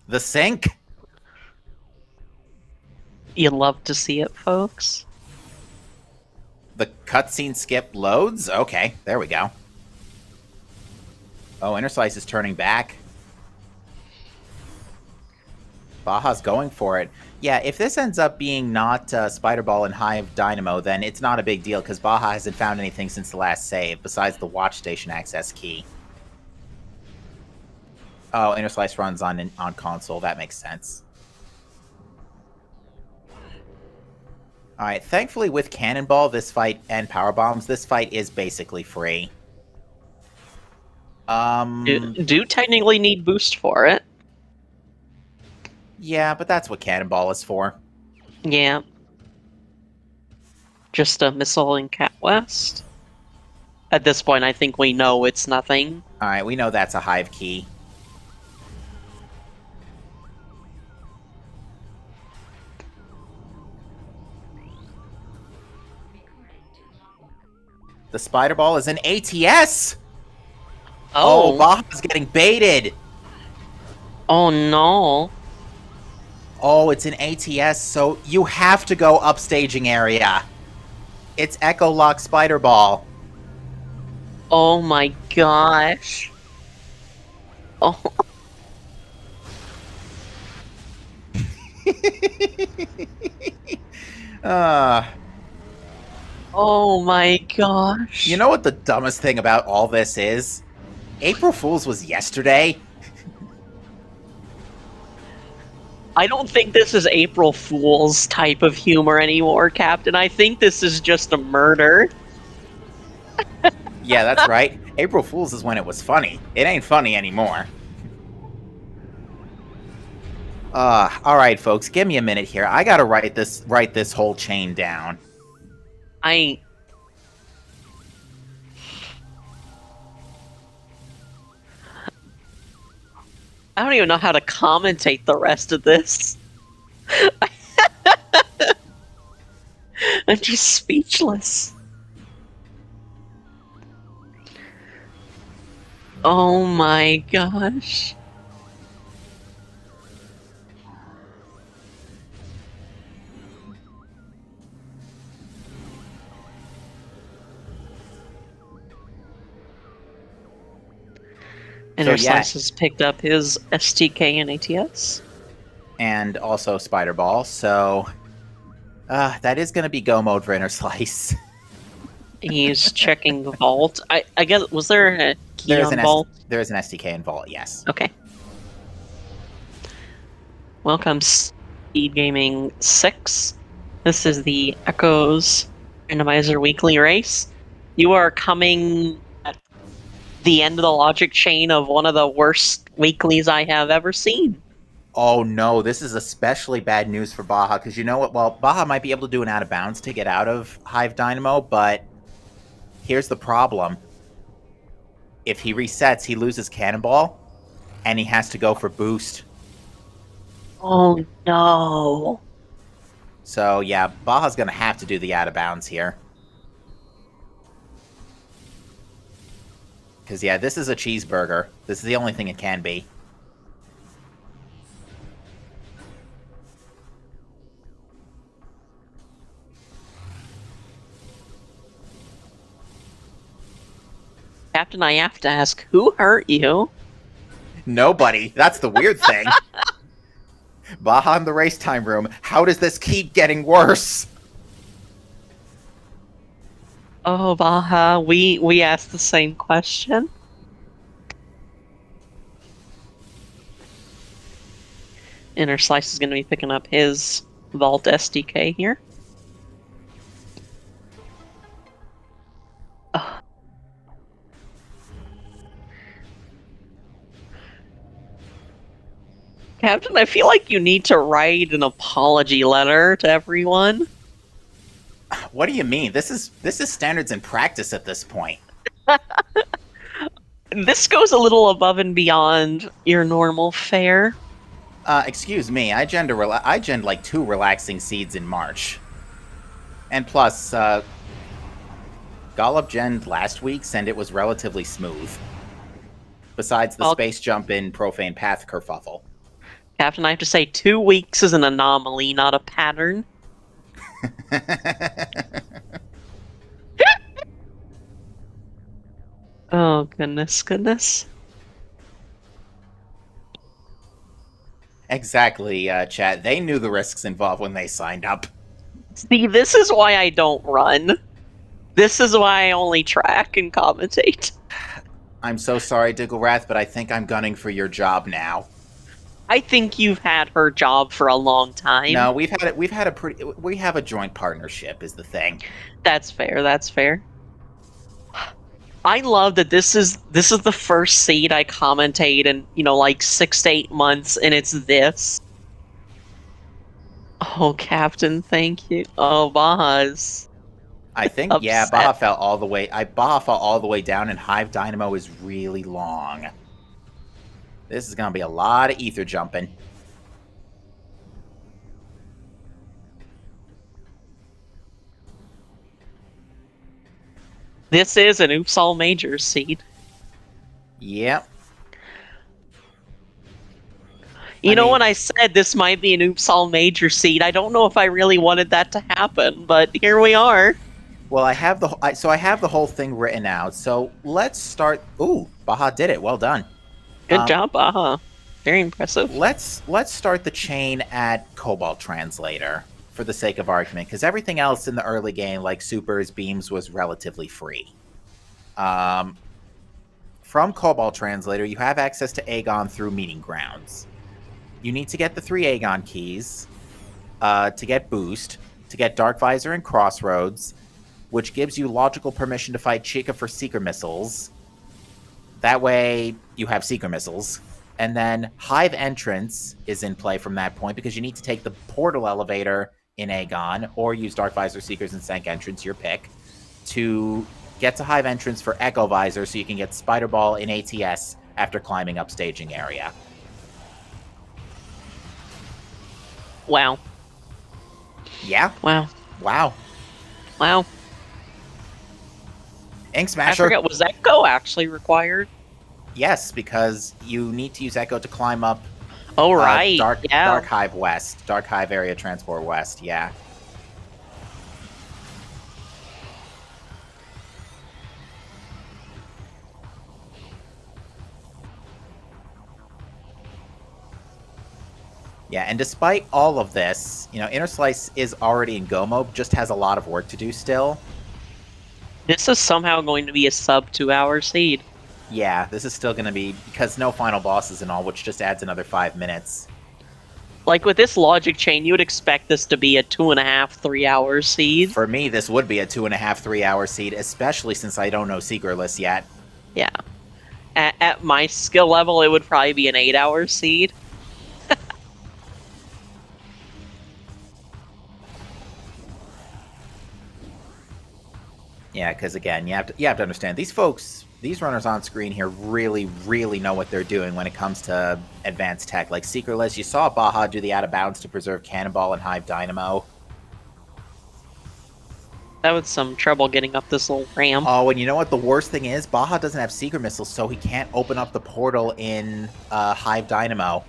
The sink? You love to see it, folks. The cutscene skip loads? Okay, there we go. Oh, Inner Slice is turning back. Baja's going for it. Yeah, if this ends up being not Spider Ball and Hive Dynamo, then it's not a big deal, because Baja hasn't found anything since the last save, besides the watch station access key. Oh, Inner Slice runs on console. That makes sense. Alright, thankfully with Cannonball, this fight, and Power Bombs, this fight is basically free. Do technically need boost for it. Yeah, but that's what Cannonball is for. Yeah. Just a missile in Cat West. At this point, I think we know it's nothing. Alright, we know that's a Hive key. The Spider Ball is an ATS! Oh, Baja's getting baited! Oh no. Oh, it's an ATS, so you have to go upstaging area. It's Echo Lock Spider Ball. Oh my gosh. Oh. Oh my gosh. You know what the dumbest thing about all this is? April Fool's was yesterday. I don't think this is April Fool's type of humor anymore, Captain. I think this is just a murder. Yeah, that's right. April Fool's is when it was funny. It ain't funny anymore. All right, folks, give me a minute here. I gotta write this whole chain down. I don't even know how to commentate the rest of this. I'm just speechless. Oh my gosh. Inner Slice has picked up his STK and ATS. And also Spider Ball, so that is going to be go mode for Inner Slice. He's checking the vault. I guess, was there a key on vault? There is an STK in vault, yes. Okay. Welcome, SpeedGaming 6. This is the Echoes Randomizer Weekly Race. You are coming at the end of the logic chain of one of the worst weeklies I have ever seen. Oh no, this is especially bad news for Baja, because you know what? Well, Baja might be able to do an out of bounds to get out of Hive Dynamo, but here's the problem. If he resets, he loses Cannonball, and he has to go for boost. Oh no. So yeah, Baja's going to have to do the out of bounds here. Because yeah, this is a cheeseburger. This is the only thing it can be. Captain, I have to ask, who hurt you? Nobody. That's the weird thing. Baja in the race time room. How does this keep getting worse? Oh, Baja, we asked the same question. Inner Slice is going to be picking up his Vault SDK here. Ugh. Captain, I feel like you need to write an apology letter to everyone. What do you mean? This is standards and practice at this point. This goes a little above and beyond your normal fare. Excuse me. I gen like 2 relaxing seeds in March, and plus, Golub genned last week's, and it was relatively smooth. Besides the space jump in Profane Path kerfuffle. Captain, I have to say 2 weeks is an anomaly, not a pattern. Oh, goodness. Exactly, chat. They knew the risks involved when they signed up. See, this is why I don't run. This is why I only track and commentate. I'm so sorry, Digglerath, but I think I'm gunning for your job now. I think you've had her job for a long time. No, we have a joint partnership is the thing. That's fair. I love that this is the first seed I commentate in, like 6 to 8 months, and it's this. Oh, Captain, thank you. Oh, Baja's. I think upset. Baja fell all the way. Baja fell all the way down, and Hive Dynamo is really long. This is gonna be a lot of ether jumping. This is an Oops All Majors seed. Yep. When I said this might be an Oops All Major seed, I don't know if I really wanted that to happen, but here we are. Well, I have the whole thing written out. So let's start. Ooh, Baja did it. Well done. Good job, Baja. Very impressive. Let's start the chain at Cobalt Translator for the sake of argument, because everything else in the early game, like supers, beams, was relatively free. From Cobalt Translator, you have access to Aegon through Meeting Grounds. You need to get the 3 Aegon keys to get Boost, to get Dark Visor and Crossroads, which gives you logical permission to fight Chica for Seeker Missiles. That way, you have Seeker Missiles. And then Hive Entrance is in play from that point, because you need to take the Portal Elevator in Aegon, or use Dark Visor, Seekers, and Sank Entrance, your pick, to get to Hive Entrance for Echo Visor, so you can get Spider Ball in ATS after climbing up staging area. Wow. Yeah? Wow. Ink Smasher. I forgot, was Echo actually required? Yes, because you need to use Echo to climb up Oh, right. Dark Hive West. Dark Hive Area Transport West, yeah. Yeah, and despite all of this, Inner Slice is already in Go mode, just has a lot of work to do still. This is somehow going to be a sub 2-hour seed. Yeah, this is still going to be, because no final bosses and all, which just adds another 5 minutes. Like, with this logic chain, you would expect this to be a 2.5, 3-hour seed. For me, this would be a 2.5, 3-hour seed, especially since I don't know Seekerless yet. Yeah. At my skill level, it would probably be an 8-hour seed. Yeah, because again, you have to understand, these runners on screen here really, really know what they're doing when it comes to advanced tech. Like Seekerless, you saw Baja do the out of bounds to preserve Cannonball and Hive Dynamo. That was some trouble getting up this little ramp. Oh, and you know what the worst thing is? Baja doesn't have Seeker Missiles, so he can't open up the portal in Hive Dynamo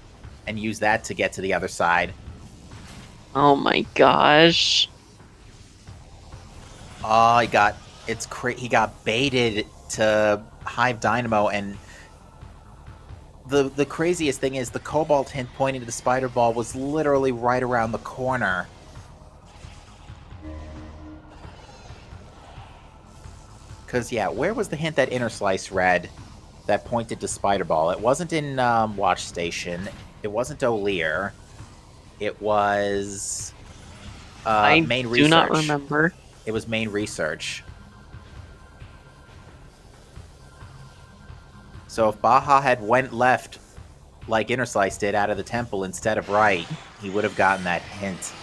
and use that to get to the other side. Oh my gosh. Oh, he got baited to Hive Dynamo, and the craziest thing is the Cobalt hint pointing to the Spider Ball was literally right around the corner. Because, yeah, where was the hint that Inner Slice read that pointed to Spider Ball? It wasn't in Watch Station. It wasn't O'Lear. It was main research. I do not remember. It was main research. So if Baja had went left like Inner Slice did out of the temple instead of right, he would have gotten that hint.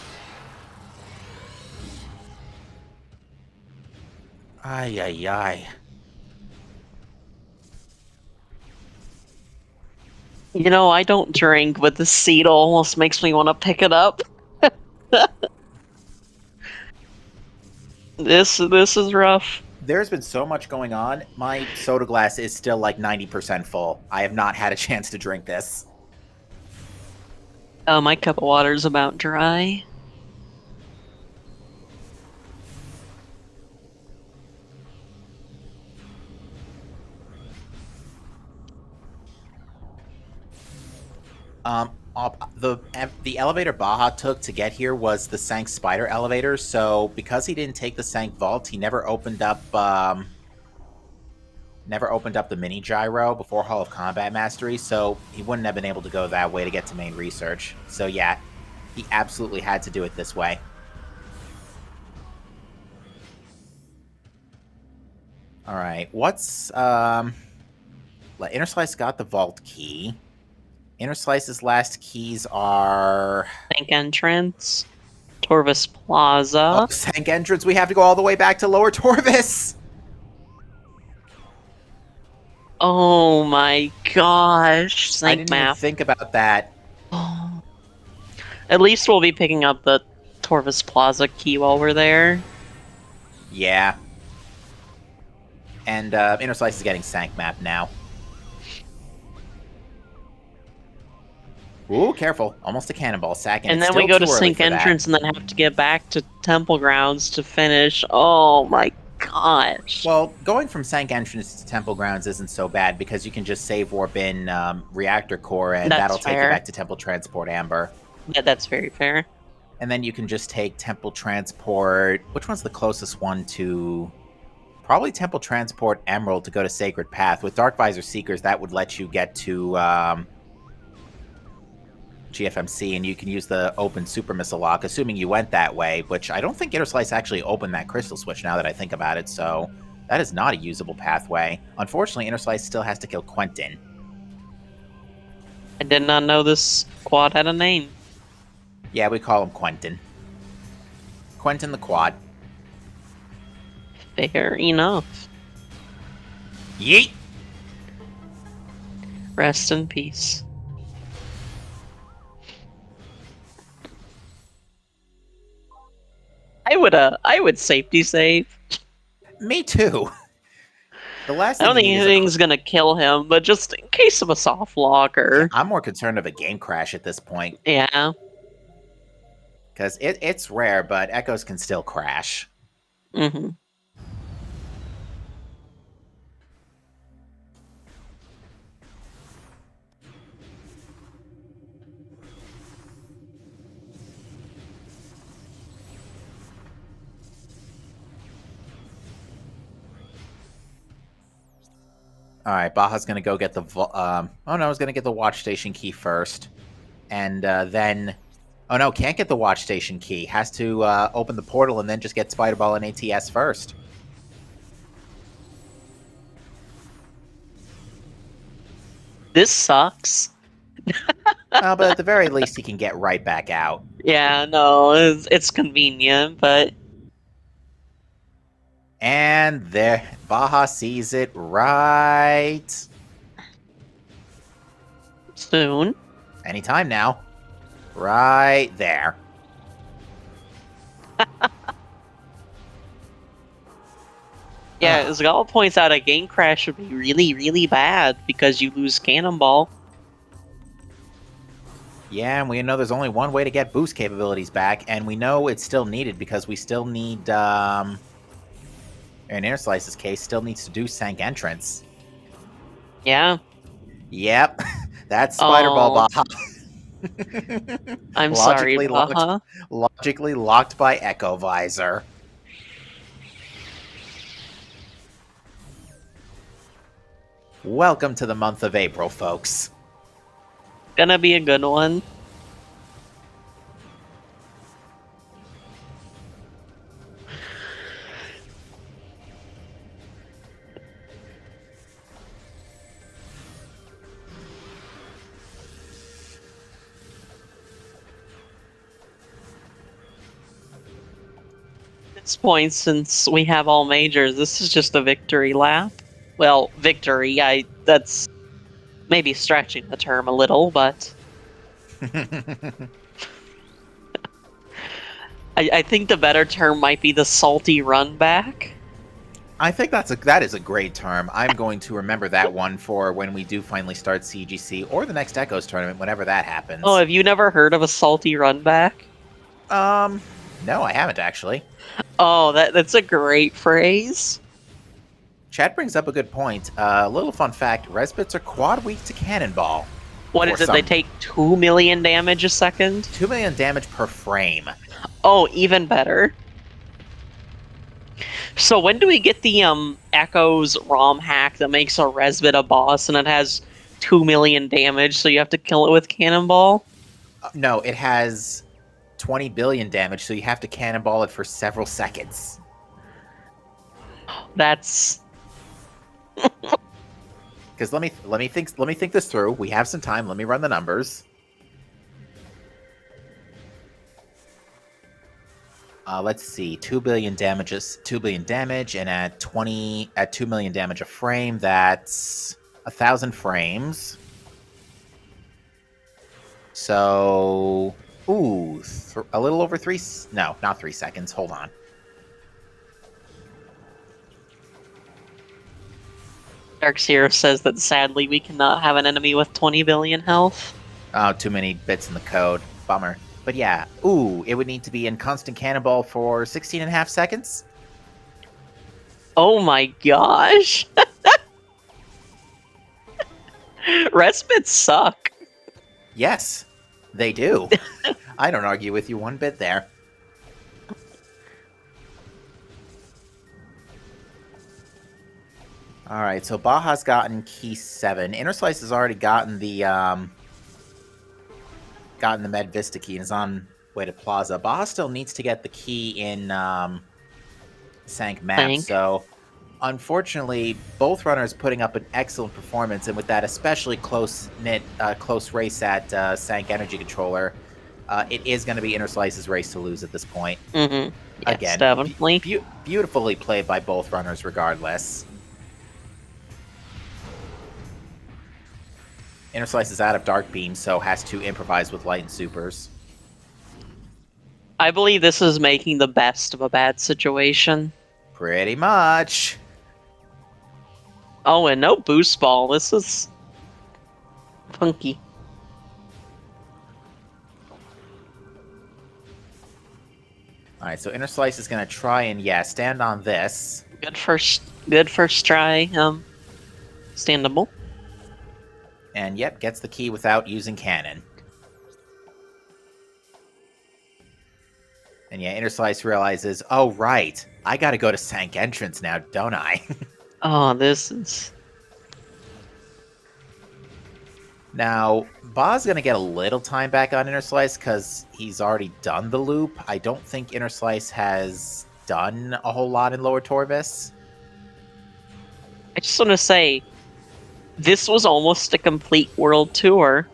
Ay, ay, ay. You know, I don't drink, but the seed almost makes me want to pick it up. This is rough. There's been so much going on. My soda glass is still like 90% full. I have not had a chance to drink this. My cup of water's about dry. The elevator Baja took to get here was the Sank Spider elevator, so because he didn't take the Sank Vault, he never opened up the mini gyro before Hall of Combat Mastery, so he wouldn't have been able to go that way to get to main research. So yeah, he absolutely had to do it this way. Alright, what's Inner Slice got the vault key. Inner Slice's last keys are... Tank entrance, Torvus Plaza. Oh, Sank entrance, we have to go all the way back to Lower Torvus! Oh my gosh, Sank I didn't map. even think about that. Oh. At least we'll be picking up the Torvus Plaza key while we're there. Yeah. And Inner Slice is getting Sank map now. Ooh, careful. Almost a cannonball sack. And then we go to Sink Entrance and then have to get back to Temple Grounds to finish. Oh my gosh. Well, going from Sank Entrance to Temple Grounds isn't so bad because you can just save warp in Reactor Core and that'll take you back to Temple Transport Amber. Yeah, that's very fair. And then you can just take Temple Transport... Which one's the closest one to... Probably Temple Transport Emerald to go to Sacred Path. With Dark Visor Seekers, that would let you get to... GFMC, and you can use the open Super Missile Lock, assuming you went that way, which I don't think Inner Slice actually opened that Crystal Switch now that I think about it, so that is not a usable pathway. Unfortunately, Inner Slice still has to kill Quentin. I did not know this quad had a name. Yeah, we call him Quentin. Quentin the Quad. Fair enough. Yeet! Rest in peace. I would safety save. Me too. The last I don't think anything's gonna kill him, but just in case of a soft locker. Yeah, I'm more concerned of a game crash at this point. Yeah. Because it's rare, but Echoes can still crash. Mm-hmm. Alright, Baja's gonna go get the... oh no, he's gonna get the watch station key first. And then... Oh no, can't get the watch station key. Has to open the portal and then just get Spider Ball and ATS first. This sucks. But at the very least, he can get right back out. Yeah, no, it's convenient, but... And there, Baja sees it right... Soon. Anytime now. Right there. Yeah, Zgal points out a game crash would be really, really bad because you lose Cannonball. Yeah, and we know there's only one way to get boost capabilities back, and we know it's still needed because we still need In Inner Slice's case, still needs to do Sank entrance. Yeah. Yep, that's Spider Ball Oh, Baja. I'm sorry, logically Baja. locked by Echo Visor. Welcome to the month of April, folks. Gonna be a good one. At this point, since we have all majors, this is just a victory lap. Well, victory, that's maybe stretching the term a little, but I think the better term might be the salty run back. I think that is a great term. I'm going to remember that one for when we do finally start CGC or the next Echoes tournament, whenever that happens. Oh, have you never heard of a salty run back? No, I haven't actually. Oh, that's a great phrase. Chad brings up a good point. A little fun fact: Resbits are quad weak to Cannonball. What For is it? They take 2 million damage a second? 2 million damage per frame. Oh, even better. So when do we get the Echoes ROM hack that makes a Resbit a boss and it has 2 million damage, so you have to kill it with Cannonball? No, it has 20 billion damage, so you have to Cannonball it for several seconds. That's Because let me think this through. We have some time. Let me run the numbers. Let's see. 2 billion damages. 2 billion damage, and at 2 million damage a frame, that's 1,000 frames. So, ooh, a little over no, not 3 seconds. Hold on. Darkseer says that sadly we cannot have an enemy with 20 billion health. Oh, too many bits in the code. Bummer. But yeah, ooh, it would need to be in constant cannonball for 16 and a half seconds. Oh my gosh. Respites suck. Yes, they do. I don't argue with you one bit there. All right, so Baja's gotten key 7. Inner Slice has already gotten the Med Vista key and is on way to Plaza. Baja still needs to get the key in Sank Map. Sank. So unfortunately, both runners putting up an excellent performance, and with that especially close race at Sank Energy Controller, it is going to be Inner Slice's race to lose at this point. Mm-hmm. Yes, Again, definitely. Beautifully played by both runners regardless. Inner Slice is out of Dark Beam, so has to improvise with Light and Supers. I believe this is making the best of a bad situation. Pretty much. Oh, and no boost ball. This is funky. Alright, so Inner Slice is going to try and, stand on this. Good first try. Standable. And, yep, gets the key without using cannon. And yeah, Inner Slice realizes, oh, right, I gotta go to Sank Entrance now, don't I? Oh, this is... Now, Ba's gonna get a little time back on Inner Slice because he's already done the loop. I don't think Inner Slice has done a whole lot in Lower Torvus. I just want to say, this was almost a complete world tour.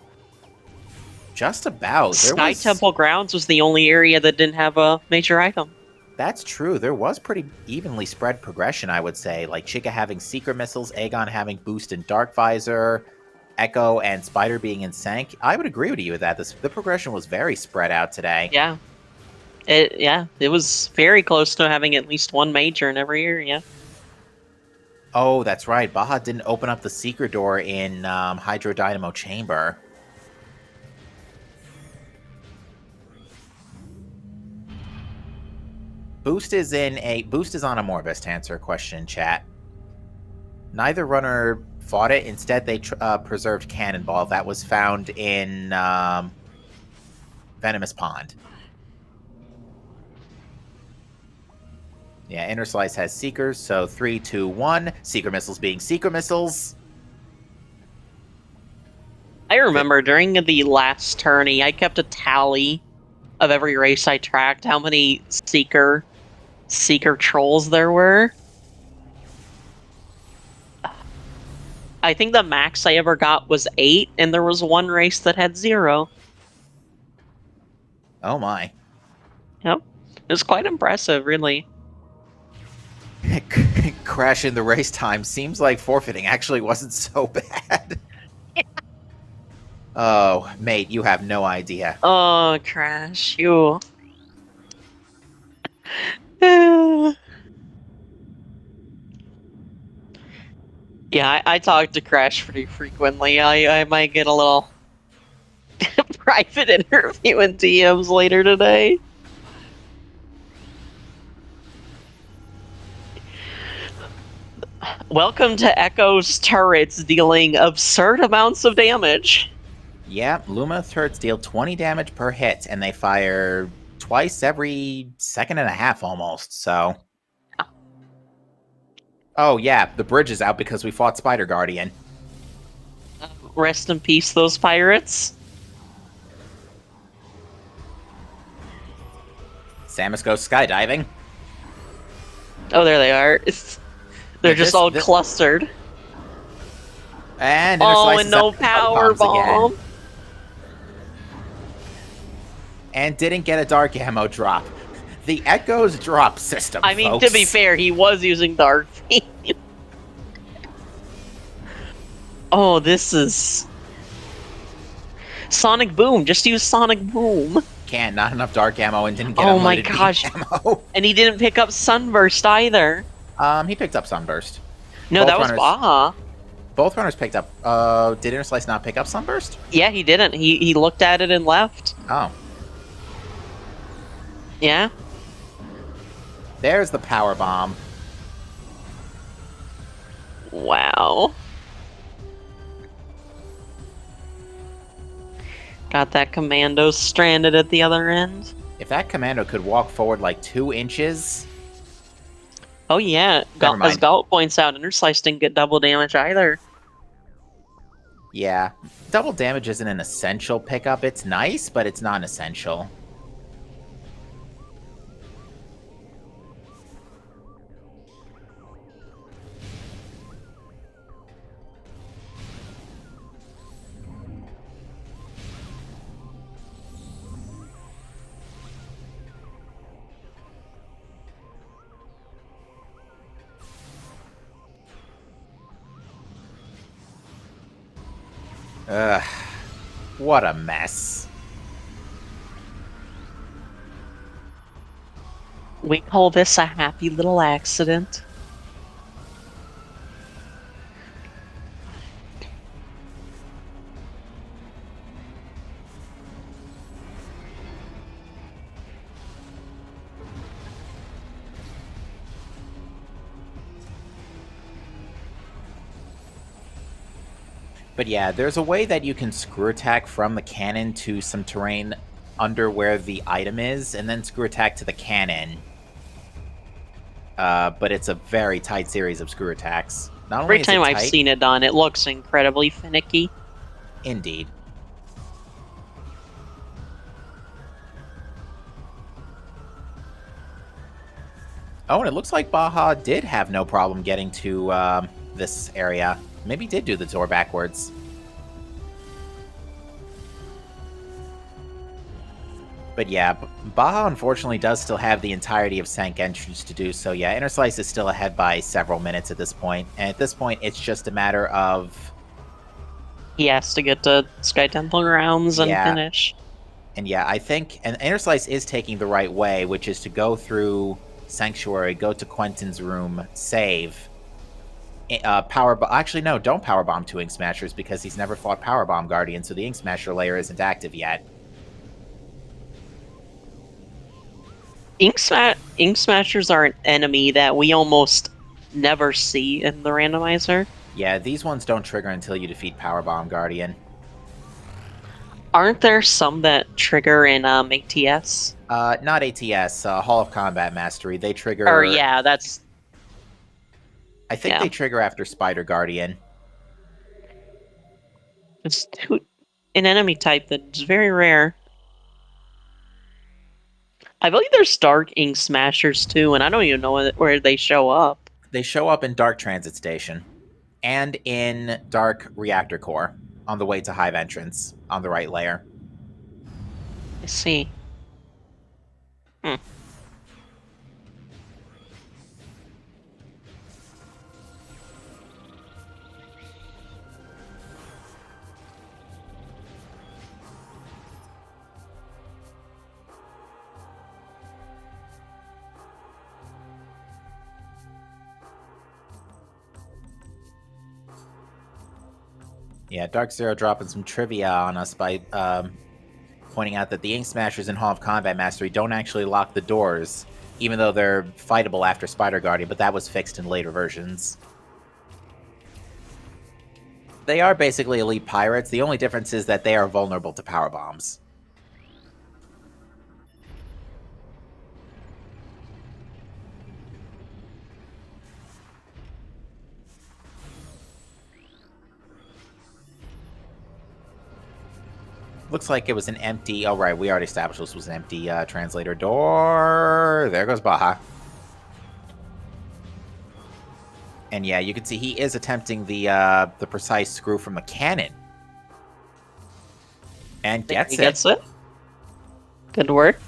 Just about. Sky Temple Grounds was the only area that didn't have a major item. That's true. There was pretty evenly spread progression, I would say. Like Chica having Secret Missiles, Aegon having Boost and Dark Visor, Echo and Spider being in Sank. I would agree with you with that. The progression was very spread out today. Yeah. It was very close to having at least one major in every area. Oh, that's right. Baja didn't open up the secret door in Hydro Dynamo Chamber. Boost is on a Morbus, to answer a question in chat. Neither runner fought it. Instead, they preserved Cannonball that was found in Venomous Pond. Yeah, Inner Slice has Seekers, so 3, 2, 1. Seeker Missiles being Seeker Missiles. I remember during the last tourney, I kept a tally of every race I tracked, how many Seeker trolls there were. I think the max I ever got was 8, and there was one race that had 0. Oh my. Yep. It was quite impressive, really. Crash in the race time. Seems like forfeiting actually wasn't so bad. Oh, mate, you have no idea. Oh, Crash, you. Yeah, I talk to Crash pretty frequently. I might get a little private interview in DMs later today. Welcome to Echo's turrets dealing absurd amounts of damage. Yeah, Luma turrets deal 20 damage per hit, and they fire twice every second and a half almost, so... Oh yeah, the bridge is out because we fought Spider Guardian. Rest in peace, those pirates. Samus goes skydiving. Oh, there they are. They're Yeah, just all clustered. And and no power bomb. Again. And didn't get a dark ammo drop. The Echo's drop system, I mean, folks. to be fair, he was using Dark Fiend. Oh, this is... Sonic Boom. Just use Sonic Boom. Can't. Not enough dark ammo and didn't get Oh my unlimited gosh. ammo. And he didn't pick up Sunburst either. He picked up Sunburst. No, that was Baja. Both runners picked up... did Inner Slice not pick up Sunburst? Yeah, he didn't. He looked at it and left. Oh. Yeah? There's the power bomb. Wow. Got that commando stranded at the other end. If that commando could walk forward like 2 inches... Oh yeah, as Galt points out, Inner Slice didn't get double damage either. Yeah, double damage isn't an essential pickup. It's nice, but it's not an essential. Ugh, what a mess. We call this a happy little accident. But yeah, there's a way that you can screw attack from the cannon to some terrain under where the item is, and then screw attack to the cannon. But it's a very tight series of screw attacks. Not only Every time I've seen it done, it looks incredibly finicky. Indeed. Oh, and it looks like Baja did have no problem getting to this area. Maybe did do the door backwards. But yeah, Baja unfortunately does still have the entirety of Sank entrance to do so. Yeah, Inner Slice is still ahead by several minutes at this point. And at this point, it's just a matter of... He has to get to Sky Temple grounds and finish. And yeah, I think... And Inner Slice is taking the right way, which is to go through Sanctuary, go to Quentin's room, save... Actually, no, don't Powerbomb 2 Ink Smashers because he's never fought Powerbomb Guardian, so the Ink Smasher layer isn't active yet. Ink Smashers are an enemy that we almost never see in the randomizer. Yeah, these ones don't trigger until you defeat Powerbomb Guardian. Aren't there some that trigger in ATS? Not ATS, Hall of Combat Mastery. They Or trigger... yeah, that's I think yeah. they trigger after Spider Guardian. It's an enemy type that's very rare. I believe there's Dark Ink Smashers too, and I don't even know where they show up. They show up in Dark Transit Station and in Dark Reactor Core on the way to Hive Entrance on the right layer. I see. Yeah, Dark Zero dropping some trivia on us by pointing out that the Ink Smashers in Hall of Combat Mastery don't actually lock the doors, even though they're fightable after Spider Guardian, but that was fixed in later versions. They are basically elite pirates. The only difference is that they are vulnerable to power bombs. Looks like it was an empty... Oh, right, we already established this was an empty translator door. There goes Baja. And yeah, you can see he is attempting the precise screw from the cannon. And gets He it. gets it. Good work.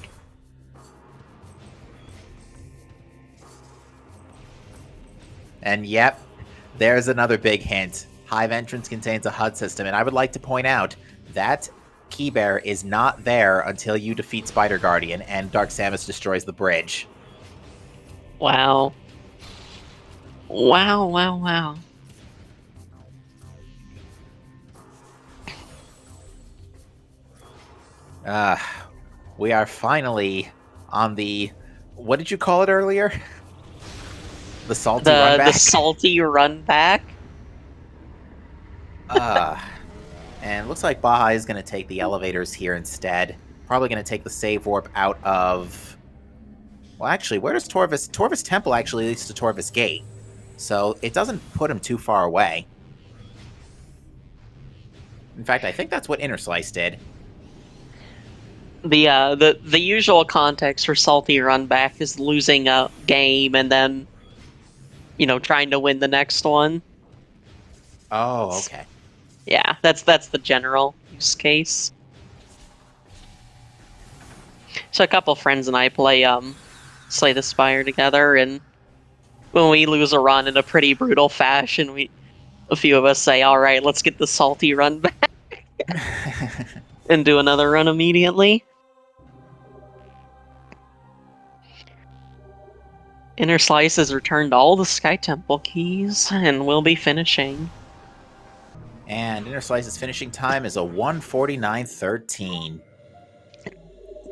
And yep, there's another big hint. Hive Entrance contains a HUD system, and I would like to point out that key bear is not there until you defeat Spider Guardian and Dark Samus destroys the bridge. Wow. Wow, wow, wow. We are finally on the... What did you call it earlier? The salty run back? The salty run back. And looks like Baja is going to take the elevators here instead. Probably going to take the save warp out of... Well, actually, where does Torvus... Torvus Temple actually leads to Torvus Gate. So it doesn't put him too far away. In fact, I think that's what Inner Slice did. The usual context for salty run back is losing a game and then, trying to win the next one. Oh, okay. Yeah, that's the general use case. So a couple friends and I play Slay the Spire together, and when we lose a run in a pretty brutal fashion, a few of us say, "All right, let's get the salty run back," and do another run immediately. Inner Slice has returned all the Sky Temple keys, and we'll be finishing. And Inner Slice's finishing time is a 1:49:13.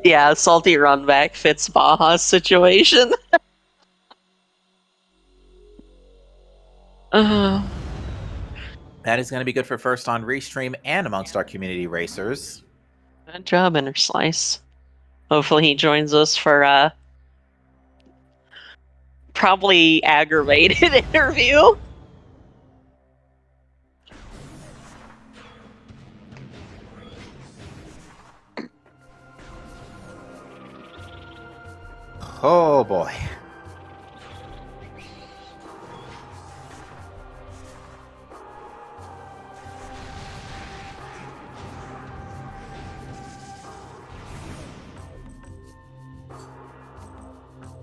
Yeah, salty run back fits Baja's situation. That is going to be good for first on Restream and amongst our community racers. Good job, Inner Slice. Hopefully he joins us for probably aggravated interview. Oh boy.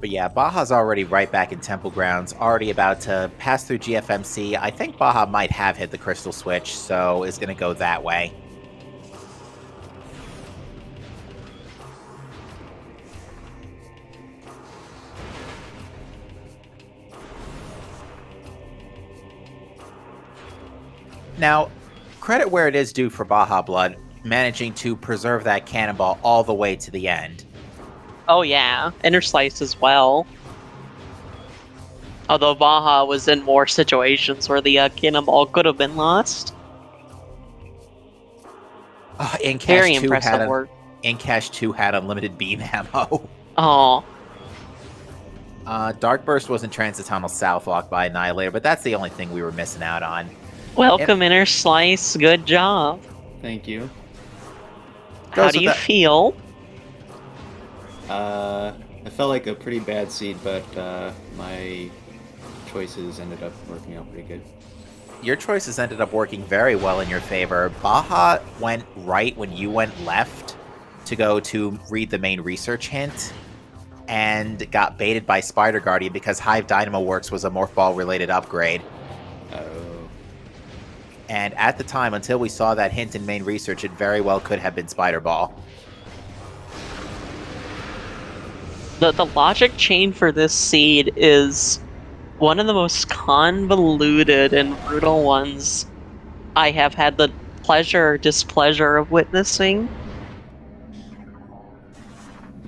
But yeah, Baja's already right back in Temple Grounds, already about to pass through GFMC. I think Baja might have hit the Crystal Switch, so is going to go that way. Now, credit where it is due for Baja Blood, managing to preserve that cannonball all the way to the end. Oh yeah, Inner Slice as well. Although Baja was in more situations where the cannonball could have been lost. Very impressive work. Incash 2 had unlimited beam ammo. Oh, Dark Burst was in Transit Tunnel South locked by Annihilator, but that's the only thing we were missing out on. welcome, Inner Slice. Good job. Thank you. How do you feel? I felt like a pretty bad seed, but my choices ended up working out pretty good. Your choices ended up working very well in your favor. Baja went right when you went left to go to read the main research hint, and got baited by Spider Guardian because Hive Dynamo Works was a Morph Ball related upgrade. Oh. And at the time, until we saw that hint in main research, it very well could have been Spider Ball. The logic chain for this seed is one of the most convoluted and brutal ones I have had the pleasure or displeasure of witnessing.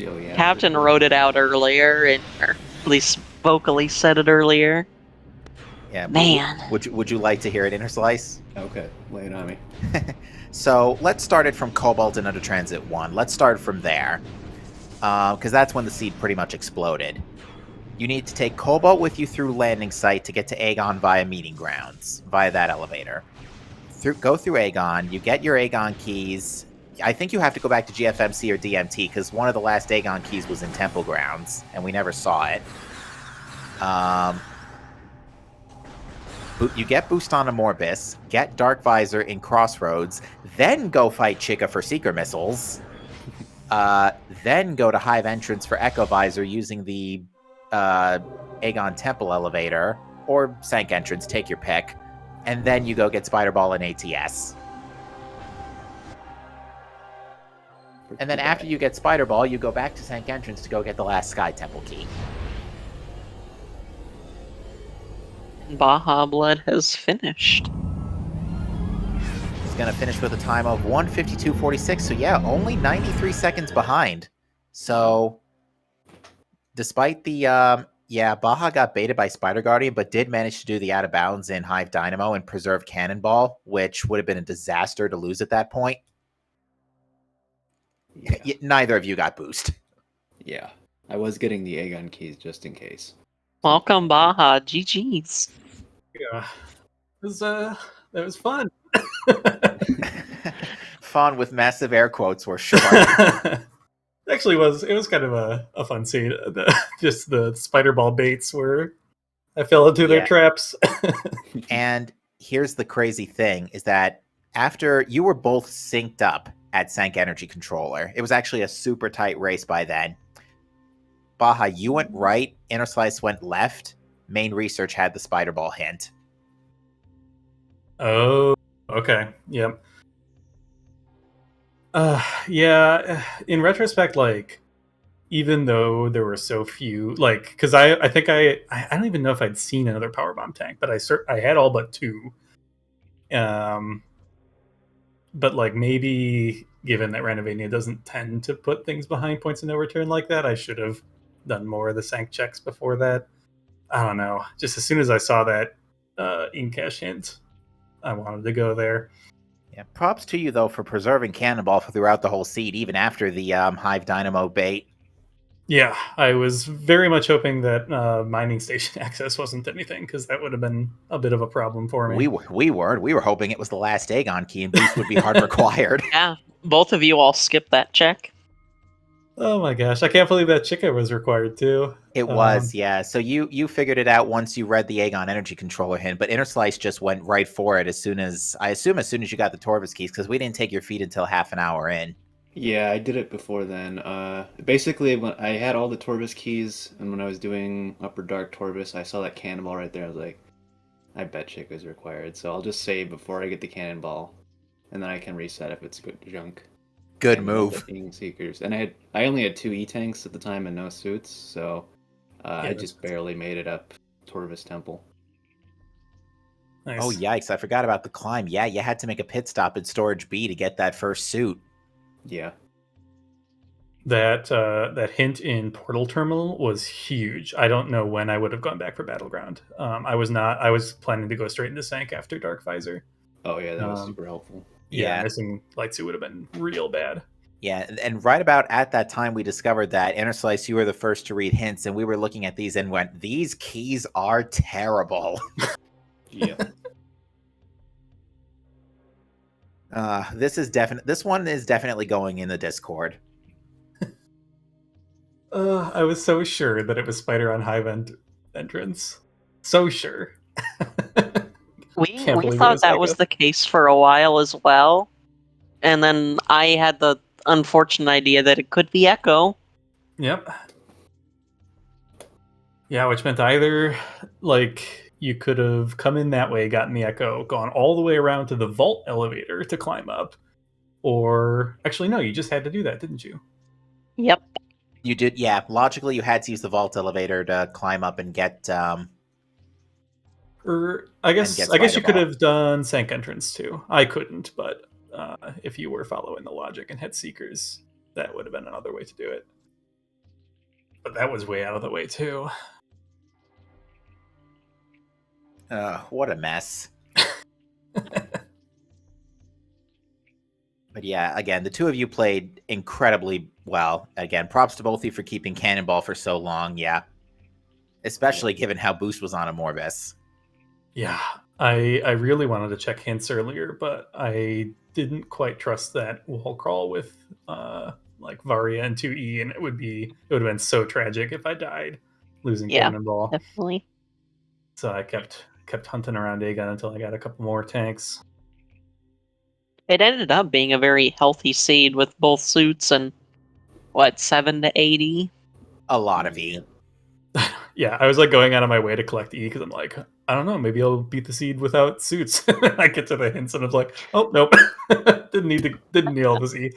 Oh, yeah, Captain wrote it out earlier, or at least vocally said it earlier. Yeah, man. Would you like to hear it, Inner Slice? Okay, lay it on me. So let's start it from Cobalt and Under Transit 1. Let's start from there. Because that's when the seed pretty much exploded. You need to take Cobalt with you through landing site to get to Aegon via meeting grounds, via that elevator. Go through Aegon, you get your Aegon keys. I think you have to go back to GFMC or DMT, because one of the last Aegon keys was in Temple Grounds, and we never saw it. You get Boost on a Morbis, get Dark Visor in Crossroads, then go fight Chica for Seeker Missiles, then go to Hive Entrance for Echo Visor using the Aegon Temple elevator, or Sank Entrance, take your pick, and then you go get Spider Ball and ATS. And then after you get Spider Ball, you go back to Sank Entrance to go get the last Sky Temple key. Baja Blood has finished. He's going to finish with a time of 1:52.46, so yeah, only 93 seconds behind. So, despite the, Baja got baited by Spider Guardian, but did manage to do the out of bounds in Hive Dynamo and preserve Cannonball, which would have been a disaster to lose at that point. Yeah. Neither of you got boost. Yeah. I was getting the Aegon keys just in case. Welcome, Baja. GG's. Yeah. That was fun. Fun with massive air quotes, for sure. Actually, it was kind of a fun scene. Just the spider ball baits where I fell into their traps. And here's the crazy thing, is that after you were both synced up at Sank Energy Controller, it was actually a super tight race by then. Baja, you went right, Inner Slice went left, main research had the Spider Ball hint. Oh, okay. Yep. Yeah, in retrospect, like, even though there were so few, like, because I think I don't even know if I'd seen another power bomb tank, but I had all but two. But like, maybe given that Randomania doesn't tend to put things behind points of no return like that, I should have done more of the Sank checks before that. I don't know. Just as soon as I saw that in-cache hint, I wanted to go there. Yeah, props to you, though, for preserving Cannonball throughout the whole seed, even after the Hive Dynamo bait. Yeah, I was very much hoping that mining station access wasn't anything, because that would have been a bit of a problem for me. We were hoping it was the last Aegon key, and boost would be hard required. Yeah, both of you all skipped that check. Oh my gosh, I can't believe that Chica was required too. It was, yeah. So you figured it out once you read the Aegon Energy Controller hint, but Inner Slice just went right for it as soon as you got the Torvus keys, because we didn't take your feed until half an hour in. Yeah, I did it before then. Basically, when I had all the Torvus keys, and when I was doing Upper Dark Torvus, I saw that Cannonball right there. I was like, I bet Chick is required, so I'll just save before I get the Cannonball, and then I can reset if it's good junk. Good move. Seekers, and I only had 2 E-tanks at the time and no suits, so I just barely made it up Torvus Temple. Nice. Oh yikes! I forgot about the climb. Yeah, you had to make a pit stop at Storage B to get that first suit. Yeah. that hint in Portal Terminal was huge. I don't know when I would have gone back for Battleground. I was not. I was planning to go straight into Sank after Dark Visor. Oh yeah, that was Um, super helpful. Yeah, missing Light Suit would have been real bad. Yeah, and right about at that time, we discovered that Interslice, you were the first to read hints, and we were looking at these and went, "These keys are terrible." Yeah. This one is definitely going in the Discord. I was so sure that it was Spider on Hive entrance. So sure. We Can't believe it thought was that Echo. was the case for a while as well, and then I had the unfortunate idea that it could be Echo. Yep. Yeah, which meant either like you could have come in that way, gotten the Echo, gone all the way around to the vault elevator to climb up, or actually no, you just had to do that, didn't you? Yep. You did, yeah. Logically, you had to use the vault elevator to climb up and get. Or I guess get you Spider could Ball. have done Sank entrance too. I couldn't, but if you were following the logic and had Seekers, that would have been another way to do it. But that was way out of the way too. What a mess. But yeah, again, the two of you played incredibly well. Again, props to both of you for keeping Cannonball for so long. Yeah, especially given how Boost was on a Morbus. Yeah, I really wanted to check hints earlier, but I didn't quite trust that wall crawl with like Varia and 2E, and it would have been so tragic if I died losing Yeah. Cannonball. Definitely. So I kept hunting around Aegon until I got a couple more tanks. It ended up being a very healthy seed with both suits and 7 to 80. A lot of E. Yeah, I was like going out of my way to collect E because I'm like, I don't know, maybe I'll beat the seed without suits. I get to the hints and I was like, oh nope, didn't need all this E.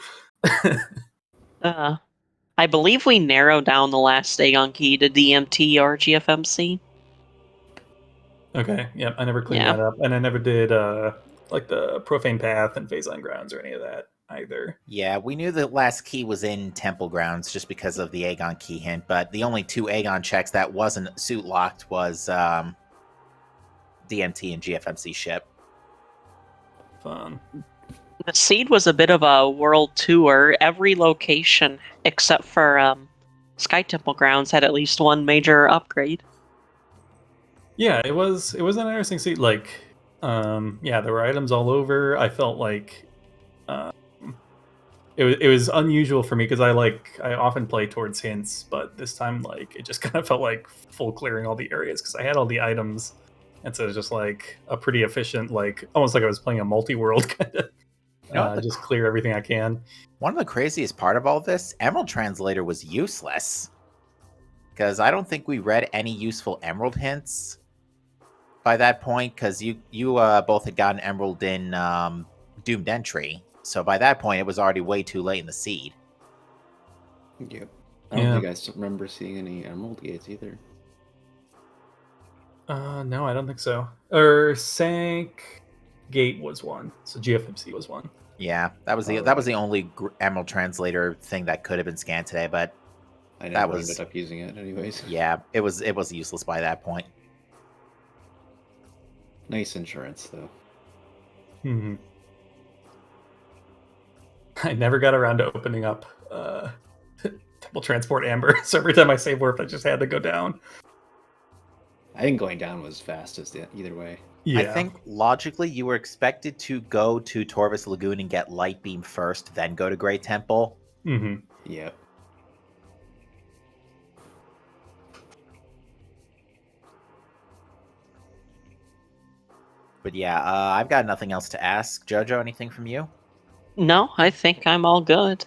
I believe we narrowed down the last Aegon key to DMT or GFMC. Okay, yeah, I never cleaned Yeah. that up, and I never did like the Profane Path and Phase Line Grounds or any of that either. Yeah, we knew the last key was in Temple Grounds just because of the Aegon key hint, but the only two Aegon checks that wasn't suit locked was DMT and GFMC ship. Fun. The seed was a bit of a world tour. Every location except for Sky Temple Grounds had at least one major upgrade. Yeah, it was an interesting seat. Like, yeah, there were items all over. I felt like it was unusual for me because I often play towards hints, but this time like it just kind of felt like full clearing all the areas because I had all the items, and so it was just like a pretty efficient, like almost like I was playing a multi-world kind of. Just clear everything I can. One of the craziest part of all this, Emerald Translator was useless. Because I don't think we read any useful Emerald hints by that point, because you both had gotten Emerald in Doomed Entry. So by that point, it was already way too late in the seed. Yep. I don't think I remember seeing any Emerald Gates either. No, I don't think so. Or Sank Gate was one, so GFMC was one. Yeah, that was the only Emerald Translator thing that could have been scanned today, but I never ended up using it anyways. Yeah, it was useless by that point. Nice insurance though. Hmm. I never got around to opening up Temple Transport Amber, so every time I save warp, I just had to go down. I think going down was fastest either way. Yeah. I think logically you were expected to go to Torvus Lagoon and get Light Beam first, then go to Great Temple. Mm-hmm. Yep. But yeah, I've got nothing else to ask. Jojo, anything from you? No, I think I'm all good.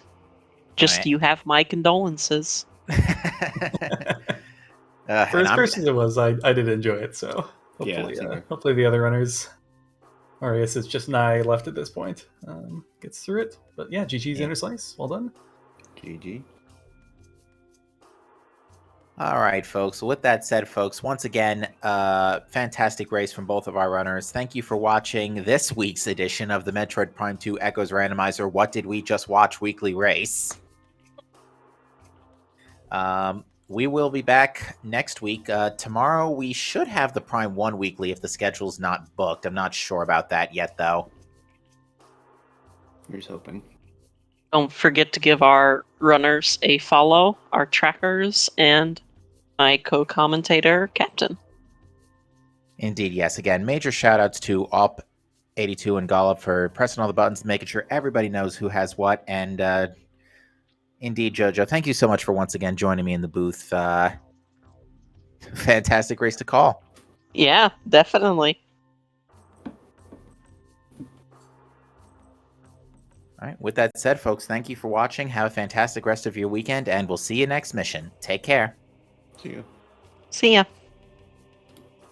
Just Right. You have my condolences. For as cursed as it was, I did enjoy it. So hopefully, hopefully the other runners, or I guess it's just Nye left at this point, gets through it. But yeah, GG's Interslice. Well done. GG. All right, folks. With that said, folks, once again, fantastic race from both of our runners. Thank you for watching this week's edition of the Metroid Prime 2 Echoes Randomizer What Did We Just Watch weekly race. We will be back next week. Tomorrow we should have the Prime 1 weekly if the schedule's not booked. I'm not sure about that yet, though. Here's hoping. Don't forget to give our runners a follow, our trackers, and my co-commentator, Captain. Indeed, yes. Again, major shout-outs to Op82 and Gollop for pressing all the buttons, making sure everybody knows who has what, and indeed, Jojo, thank you so much for once again joining me in the booth. Fantastic race to call. Yeah, definitely. All right. With that said, folks, thank you for watching. Have a fantastic rest of your weekend, and we'll see you next mission. Take care. See you. See ya.